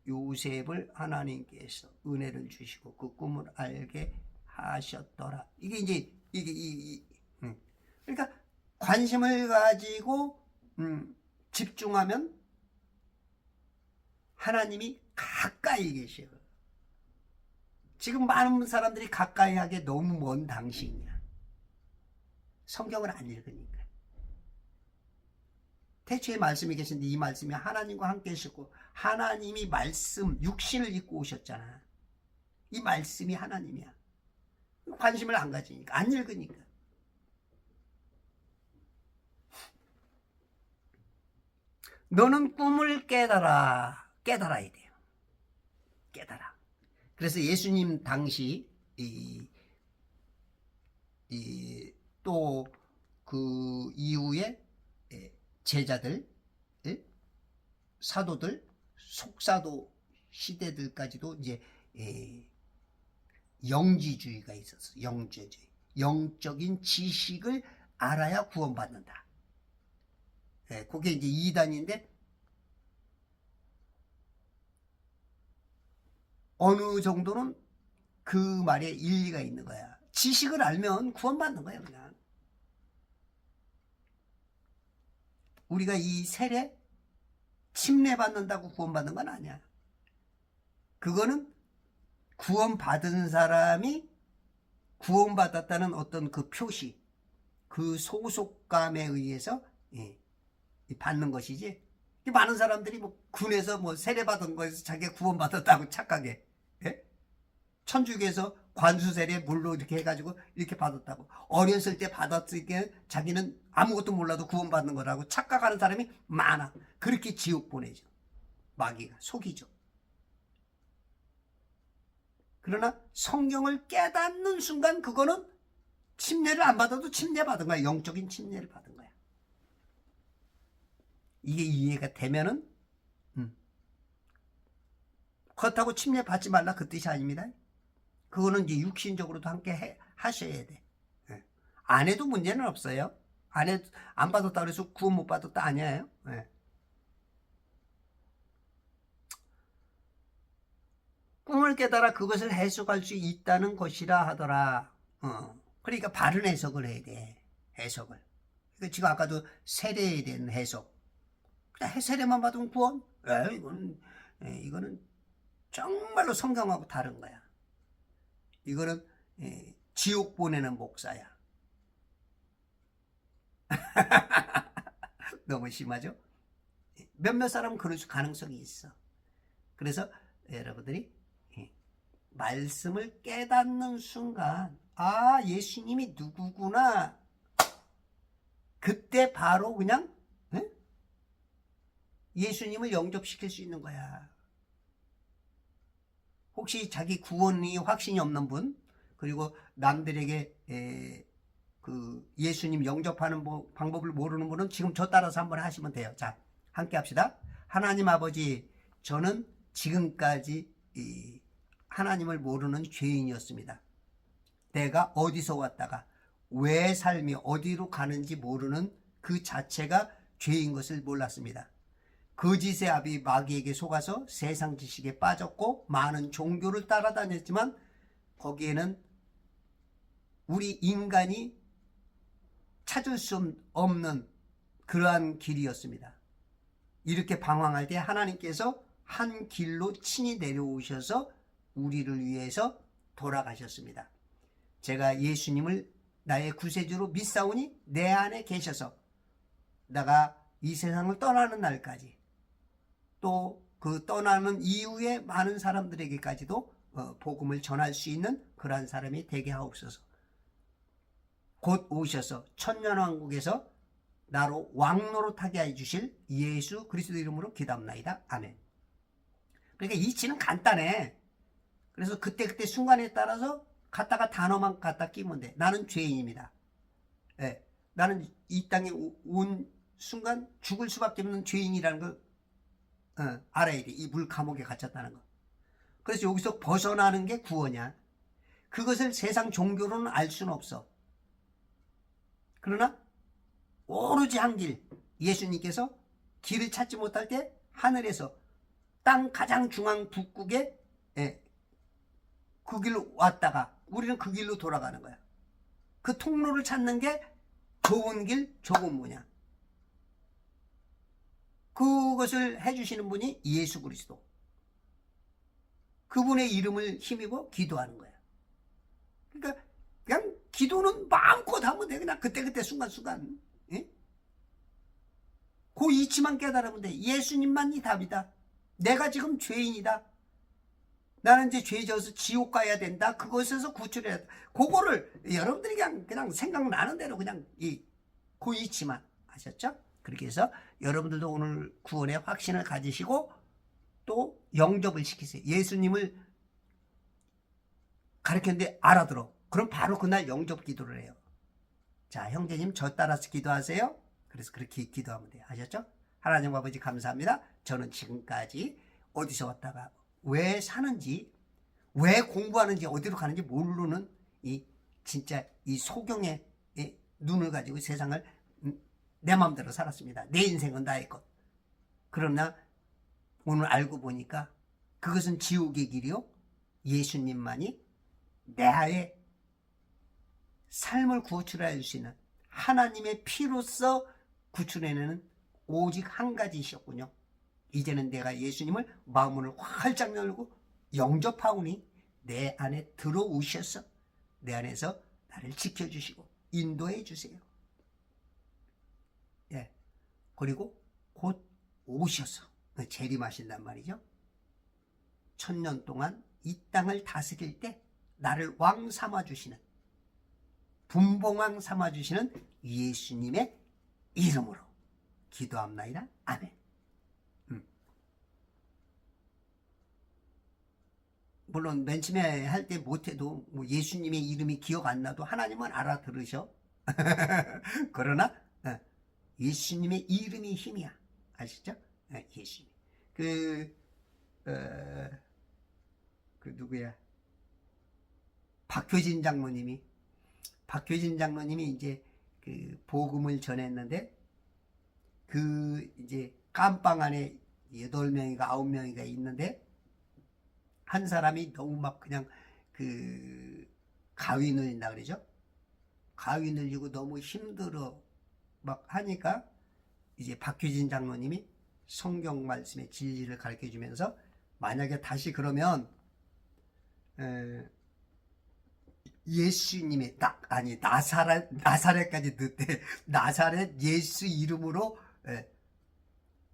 요셉을 하나님께서 은혜를 주시고 그 꿈을 알게 하셨더라. 이게 이제 그러니까 관심을 가지고 집중하면 하나님이 가까이 계셔. 지금 많은 사람들이 가까이 하게 너무 먼 당신이야. 성경을 안 읽으니까. 태초에 말씀이 계신데 이 말씀이 하나님과 함께 계시고 하나님이 말씀 육신을 입고 오셨잖아. 이 말씀이 하나님이야. 관심을 안 가지니까, 안 읽으니까. 너는 꿈을 깨달아야 돼요. 깨달아. 그래서 예수님 당시 또 그 이후에 제자들, 사도들, 속사도 시대들까지도 이제 영지주의가 있었어. 영지주의. 영적인 지식을 알아야 구원받는다. 그게 이제 이단인데 어느 정도는 그 말에 일리가 있는 거야. 지식을 알면 구원받는 거야, 그냥. 우리가 이 세례 침례받는다고 구원받는 건 아니야. 그거는 구원받은 사람이 구원받았다는 어떤 그 표시, 그 소속감에 의해서 받는 것이지. 많은 사람들이 뭐 군에서 뭐 세례받은 거에서 자기가 구원받았다고 착각해. 천주교에서 관수세례 물로 이렇게 해가지고 이렇게 받았다고. 어렸을 때 받았을 때 자기는 아무것도 몰라도 구원받는 거라고 착각하는 사람이 많아. 그렇게 지옥 보내죠. 마귀가 속이죠. 그러나 성경을 깨닫는 순간 그거는 침례를 안 받아도 침례받은 거야. 영적인 침례를 받은 거야. 이게 이해가 되면은 그렇다고 침례 받지 말라 그 뜻이 아닙니다. 그거는 이제 육신적으로도 함께 하셔야 돼. 안 해도 문제는 없어요. 안 받았다 그래서 구원 못 받았다 아니에요. 꿈을 깨달아 그것을 해석할 수 있다는 것이라 하더라. 그러니까 바른 해석을 해야 돼. 해석을. 그러니까 지금 아까도 세례에 대한 해석. 그냥 세례만 받으면 구원? 이거는 정말로 성경하고 다른 거야. 이거는 지옥 보내는 목사야. 너무 심하죠? 몇몇 사람은 그럴 가능성이 있어. 그래서 여러분들이 말씀을 깨닫는 순간 아 예수님이 누구구나 그때 바로 그냥 예수님을 영접시킬 수 있는 거야. 혹시 자기 구원이 확신이 없는 분 그리고 남들에게 그 예수님 영접하는 방법을 모르는 분은 지금 저 따라서 한번 하시면 돼요. 자, 함께 합시다. 하나님 아버지, 저는 지금까지 하나님을 모르는 죄인이었습니다. 내가 어디서 왔다가 왜 삶이 어디로 가는지 모르는 그 자체가 죄인 것을 몰랐습니다. 거짓의 아비 마귀에게 속아서 세상 지식에 빠졌고 많은 종교를 따라다녔지만 거기에는 우리 인간이 찾을 수 없는 그러한 길이었습니다. 이렇게 방황할 때 하나님께서 한 길로 친히 내려오셔서 우리를 위해서 돌아가셨습니다. 제가 예수님을 나의 구세주로 믿사오니 내 안에 계셔서 내가 이 세상을 떠나는 날까지 또 그 떠나는 이후에 많은 사람들에게까지도 복음을 전할 수 있는 그러한 사람이 되게 하옵소서. 곧 오셔서 천년왕국에서 나로 왕노릇하게 해주실 예수 그리스도 이름으로 기도합나이다. 아멘. 그러니까 이치는 간단해. 그래서 그때 순간에 따라서 갖다가 단어만 갖다 끼면 돼. 나는 죄인입니다. 네. 나는 이 땅에 온 순간 죽을 수밖에 없는 죄인이라는 걸 알아야 돼. 이 물 감옥에 갇혔다는 거. 그래서 여기서 벗어나는 게 구원이야. 그것을 세상 종교로는 알 수는 없어. 그러나 오로지 한 길, 예수님께서 길을 찾지 못할 때 하늘에서 땅 가장 중앙 북극에 그 길로 왔다가 우리는 그 길로 돌아가는 거야. 그 통로를 찾는 게 좁은 길, 좁은 문이야. 그것을 해주시는 분이 예수 그리스도. 그분의 이름을 힘입어 기도하는 거야. 그러니까 그냥 기도는 마음껏 하면 돼. 그냥 그때 순간순간. 예? 그 이치만 깨달으면 돼. 예수님만이 답이다. 내가 지금 죄인이다. 나는 이제 죄 져서 지옥 가야 된다. 그것에서 구출해야 돼. 그거를 여러분들이 그냥 생각나는 대로 그냥 그 이치만 하셨죠? 그렇게 해서 여러분들도 오늘 구원의 확신을 가지시고 또 영접을 시키세요. 예수님을 가르쳤는데 알아들어. 그럼 바로 그날 영접 기도를 해요. 자, 형제님 저 따라서 기도하세요. 그래서 그렇게 기도하면 돼요. 아셨죠? 하나님 아버지 감사합니다. 저는 지금까지 어디서 왔다가 왜 사는지 왜 공부하는지 어디로 가는지 모르는 진짜 이 소경의 눈을 가지고 세상을 내 마음대로 살았습니다. 내 인생은 나의 것. 그러나 오늘 알고 보니까 그것은 지옥의 길이요. 예수님만이 나의 삶을 구출할 수 있는 하나님의 피로써 구출해내는 오직 한 가지이셨군요. 이제는 내가 예수님을 마음문을 활짝 열고 영접하오니 내 안에 들어오셔서 내 안에서 나를 지켜주시고 인도해 주세요. 예. 그리고 곧 오셔서 재림하신단 말이죠. 1000년 동안 이 땅을 다스릴 때 나를 왕 삼아주시는, 분봉왕 삼아주시는 예수님의 이름으로 기도합나이다. 아멘. 물론 맨 처음에 할 때 못해도 뭐 예수님의 이름이 기억 안 나도 하나님은 알아들으셔. 그러나 예수님의 이름이 힘이야. 아시죠? 예수님. 그 누구야? 박효진 장로님이 이제 그 복음을 전했는데 그 이제 깜빵 안에 8명인가 9명인가 있는데 한 사람이 너무 막 그냥 그 가위 눌린다 그러죠. 가위 눌리고 너무 힘들어 막 하니까 이제 박규진 장로님이 성경 말씀의 진리를 가르쳐 주면서 만약에 다시 그러면 예수님의 나사렛까지 넣대. 나사렛 예수 이름으로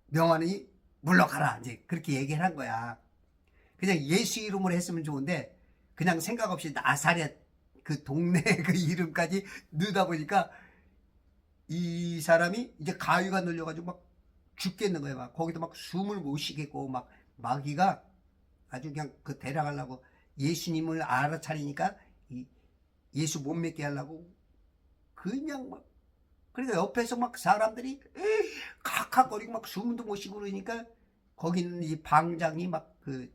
명하니 물러가라. 이제 그렇게 얘기를 한 거야. 그냥 예수 이름으로 했으면 좋은데 그냥 생각 없이 나사렛 그 동네 그 이름까지 넣다 보니까 이 사람이 이제 가위가 눌려가지고 막 죽겠는 거야. 막 거기도 막 숨을 못 쉬겠고 막 마귀가 아주 그냥 그 데려가려고 예수님을 알아차리니까 예수 못 믿게 하려고 그냥 막 그러니까 옆에서 막 사람들이 칵칵거리고 막 숨도 못 쉬고 그러니까 거기는 이 방장이 막 그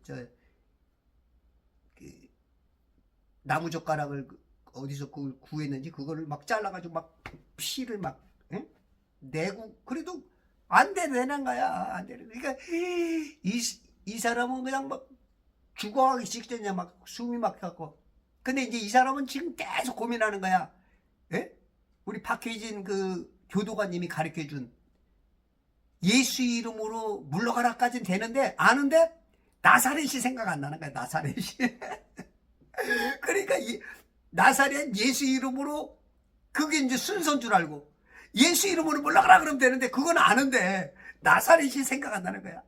나무젓가락을 어디서 그걸 구했는지 그거를 막 잘라가지고 막 피를 막 내고 그래도 안 되는 거야. 안 되는. 그러니까 이 사람은 그냥 막 죽어가기 직전이야. 막 숨이 막혀갖고. 근데 이제 이 사람은 지금 계속 고민하는 거야. 우리 박혜진 그 교도관님이 가르쳐준 예수 이름으로 물러가라까지는 되는데 아는데 나사렛이 생각 안 나는 거야. 나사렛이. 그러니까 이 나사렛 예수 이름으로 그게 이제 순서인 줄 알고 예수 이름으로 물러가라 그러면 되는데 그건 아는데 나사렛이 생각 안 나는 거야.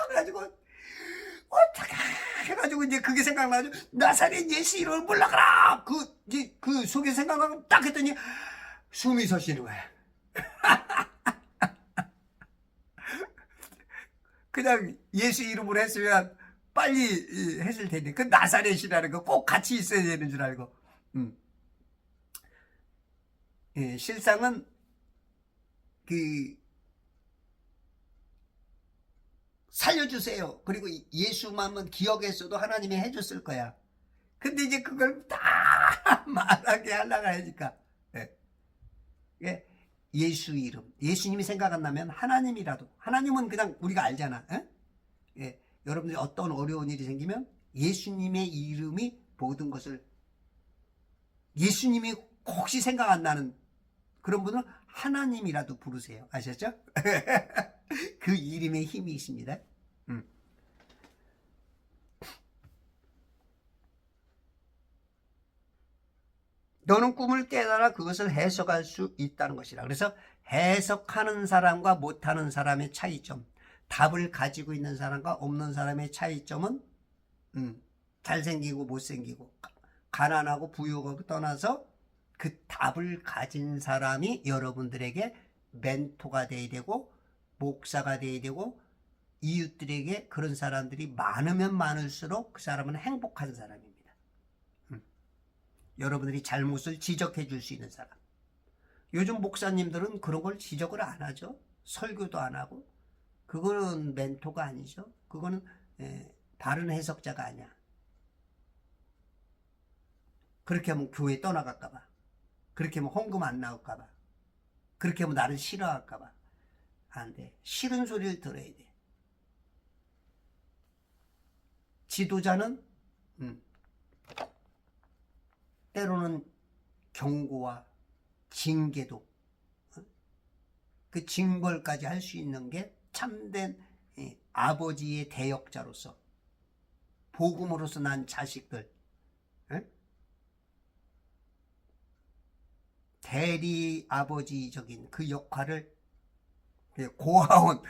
그래가지고 어떡해 해가지고 이제 그게 생각나죠. 나사렛 예수 이름으로 물러가라. 그 속에 생각나고 딱 했더니 숨이 서시는 거야. 그냥 예수 이름으로 했으면 빨리 했을 텐데 그 나사렛이라는 거 꼭 같이 있어야 되는 줄 알고. 예, 실상은 그 살려주세요. 그리고 예수만은 기억했어도 하나님이 해줬을 거야. 근데 이제 그걸 다 말하게 하려고 하니까. 예. 예수 이름. 예수님이 생각 안 나면 하나님이라도. 하나님은 그냥 우리가 알잖아. 예. 여러분들이 어떤 어려운 일이 생기면 예수님의 이름이 모든 것을 예수님이 혹시 생각 안 나는 그런 분은 하나님이라도 부르세요. 아셨죠? 그 이름에 힘이 있습니다. 너는 꿈을 깨달아 그것을 해석할 수 있다는 것이라. 그래서 해석하는 사람과 못하는 사람의 차이점, 답을 가지고 있는 사람과 없는 사람의 차이점은 잘생기고 못생기고 가난하고 부유하고 떠나서 그 답을 가진 사람이 여러분들에게 멘토가 돼야 되고 목사가 돼야 되고 이웃들에게 그런 사람들이 많으면 많을수록 그 사람은 행복한 사람입니다. 여러분들이 잘못을 지적해 줄 수 있는 사람. 요즘 목사님들은 그런 걸 지적을 안 하죠. 설교도 안 하고. 그거는 멘토가 아니죠. 그거는 바른 해석자가 아니야. 그렇게 하면 교회 떠나갈까 봐. 그렇게 하면 헌금 안 나올까 봐. 그렇게 하면 나를 싫어할까 봐. 안 돼. 싫은 소리를 들어야 돼. 지도자는 때로는 경고와 징계도 그 징벌까지 할 수 있는 게 참된 아버지의 대역자로서 복음으로서 난 자식들 대리 아버지적인 그 역할을 고아원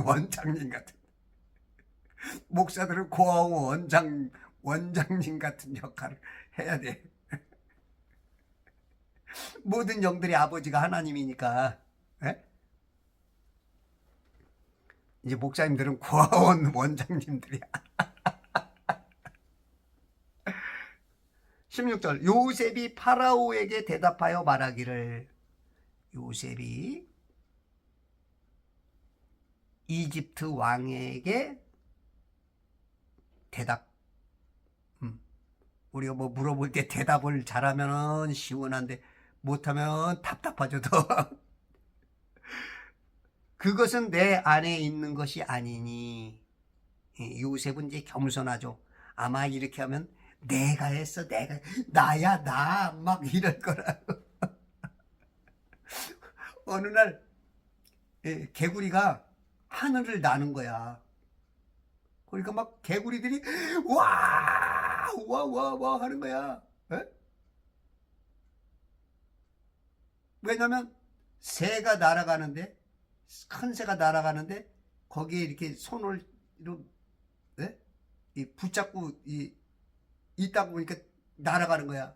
원장님 같은 목사들은 고아원 원장님 같은 역할을 해야 돼. 모든 영들의 아버지가 하나님이니까. 예? 이제 목사님들은 고아원 원장님들이야. 16절 요셉이 파라오에게 대답하여 말하기를, 요셉이 이집트 왕에게 대답. 우리가 뭐 물어볼 때 대답을 잘하면 시원한데 못하면 답답하죠. 더. 그것은 내 안에 있는 것이 아니니. 요셉은 이제 겸손하죠. 아마 이렇게 하면 내가 했어, 내가, 나야, 나, 막 이럴 거라고. 어느 날 개구리가 하늘을 나는 거야. 그러니까 막 개구리들이 와, 와, 와, 와 하는 거야. 에? 왜냐면 새가 날아가는데, 큰 새가 날아가는데 거기에 이렇게 손을 예? 붙잡고 있다 보니까 날아가는 거야.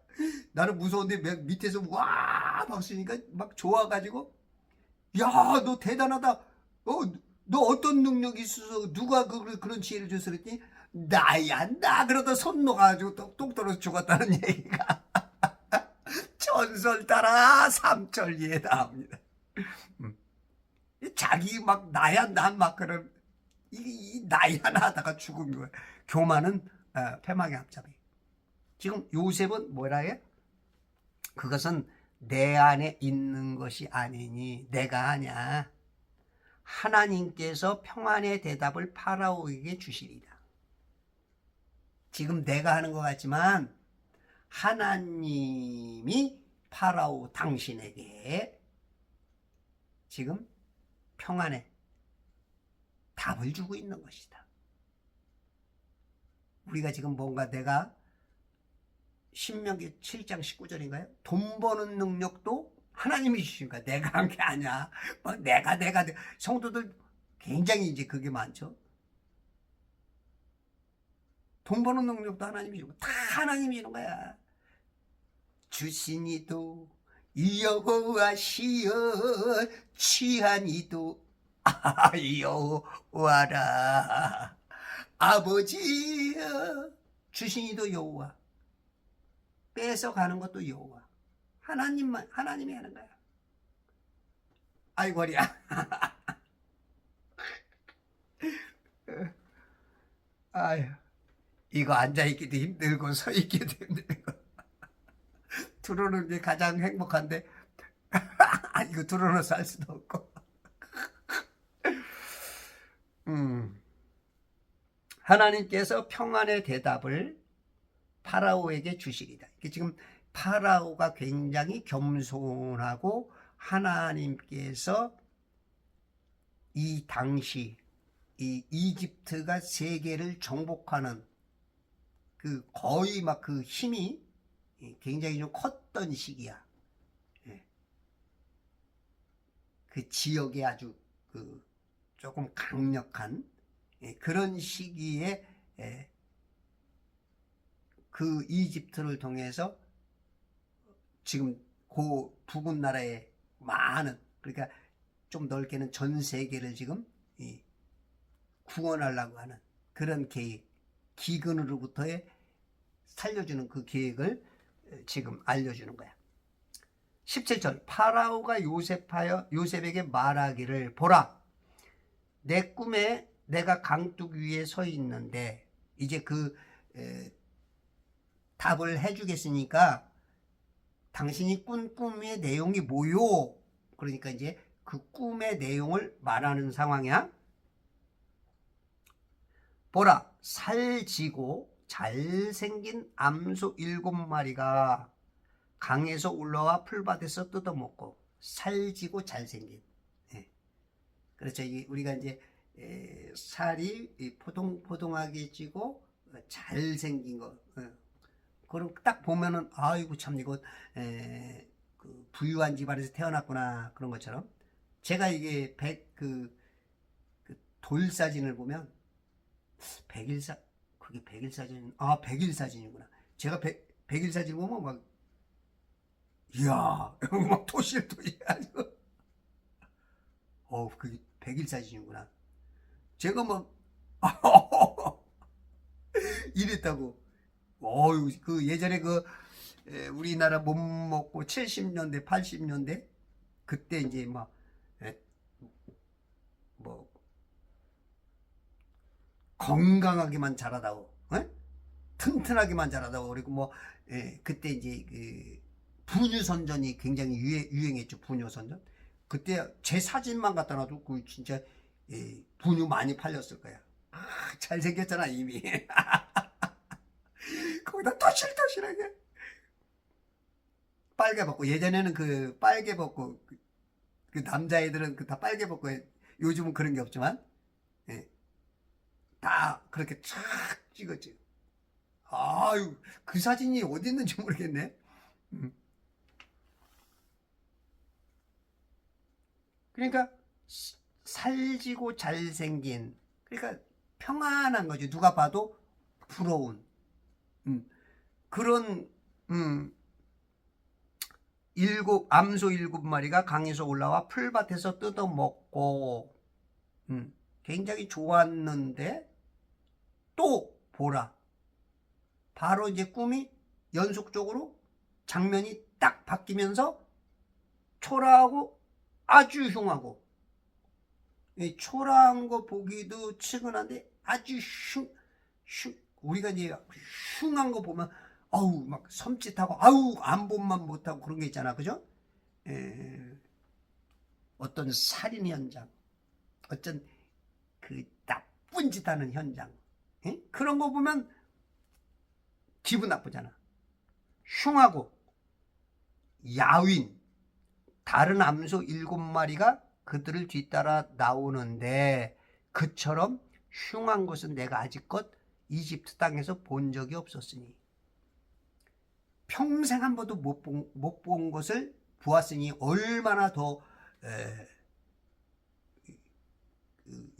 나는 무서운데 밑에서 와 막 쓰니까 막 좋아가지고, 야, 너 대단하다. 너 어떤 능력이 있어서 누가 그런 지혜를 줬어? 그랬더니 나야, 나. 그러다 손 놓아가지고 똑 떨어져 죽었다는 얘기가 전설 따라 삼천리에 나옵니다. 자기 막 나야, 난 막 그런 이 나야 나 하다가 죽은 거야. 교만은 패망의 합잡이. 지금 요셉은 뭐라 해? 그것은 내 안에 있는 것이 아니니, 내가 하냐. 하나님께서 평안의 대답을 파라오에게 주시리라. 지금 내가 하는 것 같지만 하나님이 파라오 당신에게 지금 평안의 답을 주고 있는 것이다. 우리가 지금 뭔가 내가 신명기 7장 19절인가요? 돈 버는 능력도 하나님이 주신 거야. 내가 한 게 아니야. 막 내가 성도들 굉장히 이제 그게 많죠. 돈 버는 능력도 하나님이 주고 다 하나님이 주는 거야. 주시니도 여호와시여, 취하니도 여호와라. 아버지여. 주시니도 여호와, 뺏어가는 것도 여호와. 하나님이 하는 거야. 아이고 허리야. 아유, 이거 앉아있기도 힘들고 서있기도 힘들고 들어오는 게 가장 행복한데 이거 들어놓아서 할 수도 없고. 하나님께서 평안의 대답을 파라오에게 주시리다. 지금 파라오가 굉장히 겸손하고 하나님께서 이 당시 이 이집트가 세계를 정복하는 그 거의 막 그 힘이 굉장히 좀 컸던 시기야. 그 지역에 아주 그 조금 강력한 그런 시기에 그 이집트를 통해서 지금 그 부근 나라의 많은, 그러니까 좀 넓게는 전 세계를 지금 구원하려고 하는 그런 계획, 기근으로부터의 살려주는 그 계획을 지금 알려주는 거야. 17절 파라오가 요셉에게 말하기를, 보라, 내 꿈에 내가 강둑 위에 서 있는데, 이제 그 답을 해주겠으니까 당신이 꾼 꿈의 내용이 뭐요? 그러니까 이제 그 꿈의 내용을 말하는 상황이야. 보라, 살지고 잘생긴 암소 7마리가 강에서 올라와 풀밭에서 뜯어먹고. 살지고 잘생긴. 그렇죠. 우리가 이제 살이 포동포동하게 찌고 잘생긴 거. 그럼 딱 보면은 아이고 참 이거 그 부유한 집안에서 태어났구나, 그런 것처럼. 제가 이게 그 돌사진을 보면 백일사, 그게 100일 사진, 아, 100일 사진이구나. 제가 100일 사진 보면 막, 이야, 막 토실토실 해가지고, 그게 100일 사진이구나. 제가 막, 이랬다고. 그 예전에 우리나라 못 먹고 70년대, 80년대, 그때 이제 막, 뭐, 건강하게만 자라다고, 튼튼하게만 자라다고, 그리고 뭐, 그때 이제 분유선전이 굉장히 유행했죠, 분유선전. 그때 제 사진만 갖다 놔도 그 진짜 분유 많이 팔렸을 거야. 잘생겼잖아, 이미. 거기다 토실토실하게. 빨개 벗고, 예전에는 그 빨개 벗고, 그 남자애들은 다 빨개 벗고, 요즘은 그런 게 없지만, 예, 다 그렇게 쫙 찍었지. 아유, 그 사진이 어디 있는지 모르겠네. 그러니까 살지고 잘생긴, 그러니까 평안한 거지. 누가 봐도 부러운 그런 암소 7마리가 강에서 올라와 풀밭에서 뜯어먹고 굉장히 좋았는데 또 보라. 바로 이제 꿈이 연속적으로 장면이 딱 바뀌면서 초라하고 아주 흉하고, 이 초라한 거 보기도 측은한데 아주 우리가 이제 흉한 거 보면 아우 막 섬찟하고 아우 안 본만 못하고 그런 게 있잖아, 그죠? 어떤 살인 현장, 어떤 그 나쁜 짓 하는 현장, 그런 거 보면 기분 나쁘잖아. 흉하고 야윈, 다른 암소 7마리가 그들을 뒤따라 나오는데 그처럼 흉한 것은 내가 아직껏 이집트 땅에서 본 적이 없었으니, 평생 한 번도 못 본 것을 보았으니 얼마나 더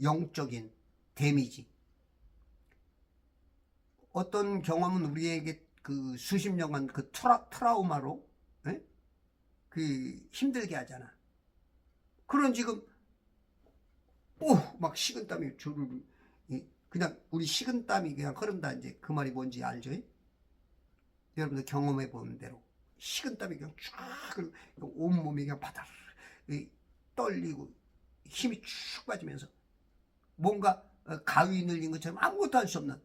영적인 데미지. 어떤 경험은 우리에게 그 수십 년간 그 트라우마로 그 힘들게 하잖아. 그런 지금 막 식은땀이 주르르, 그냥 우리 식은땀이 그냥 흐른다. 이제 그 말이 뭔지 알죠? 여러분들 경험해 보는 대로 식은땀이 그냥 쫙 온몸이 그냥 바다르 떨리고 힘이 쭉 빠지면서 뭔가 가위 늘린 것처럼 아무것도 할 수 없는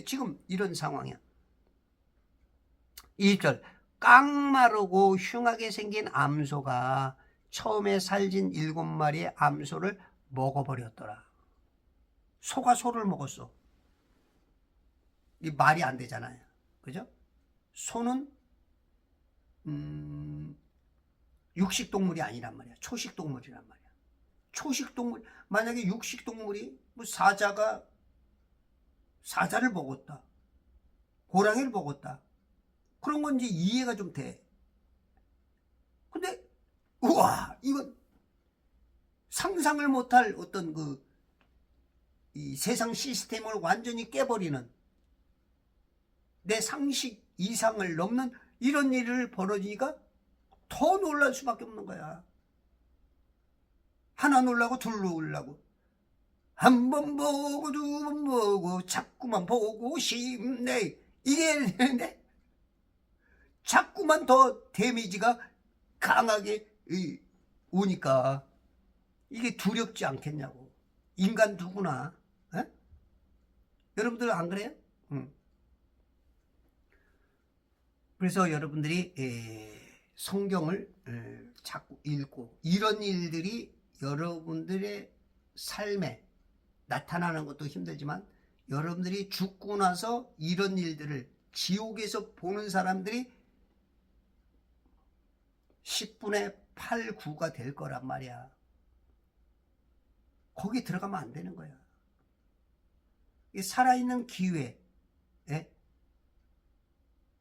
지금 이런 상황이야. 2절, 깡마르고 흉하게 생긴 암소가 처음에 살진 7마리의 암소를 먹어버렸더라. 소가 소를 먹었어. 이 말이 안 되잖아요, 그죠? 소는 육식동물이 아니란 말이야. 초식동물이란 말이야. 초식동물, 만약에 육식동물이 뭐 사자가 사자를 먹었다, 호랑이를 먹었다, 그런 건 이제 이해가 좀 돼. 근데 우와, 이건 상상을 못할 어떤 이 세상 시스템을 완전히 깨버리는, 내 상식 이상을 넘는 이런 일을 벌어지니까 더 놀랄 수밖에 없는 거야. 하나 놀라고 둘 놀라고, 한 번 보고 두 번 보고 자꾸만 보고 싶네, 이게 되는데 자꾸만 더 데미지가 강하게 오니까 이게 두렵지 않겠냐고. 인간 누구나. 여러분들 안 그래요? 그래서 여러분들이 성경을 자꾸 읽고, 이런 일들이 여러분들의 삶에 나타나는 것도 힘들지만 여러분들이 죽고 나서 이런 일들을 지옥에서 보는 사람들이 10분의 8, 9가 될 거란 말이야. 거기 들어가면 안 되는 거야. 살아있는 기회,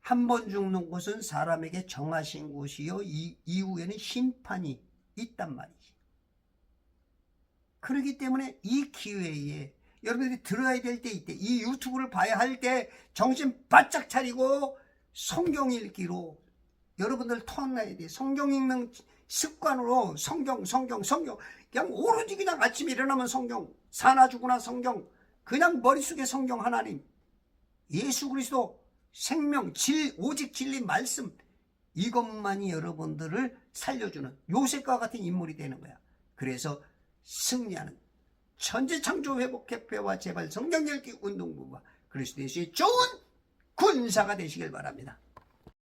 한 번 죽는 곳은 사람에게 정하신 곳이요 이후에는 심판이 있단 말이지. 그렇기 때문에 이 기회에 여러분들이 들어야 될 때 이때 이 유튜브를 봐야 할 때 정신 바짝 차리고 성경 읽기로 여러분들 턴해야 돼. 성경 읽는 습관으로 성경 그냥 오로지 그냥 아침에 일어나면 성경, 사나 죽으나 성경, 그냥 머릿속에 성경 하나님, 예수 그리스도 생명, 오직 진리 말씀, 이것만이 여러분들을 살려주는 요셉과 같은 인물이 되는 거야. 그래서 승리하는 천지창조 회복협회와 제발 성경 읽기 운동부와 그리스도 예수의 좋은 군사가 되시길 바랍니다.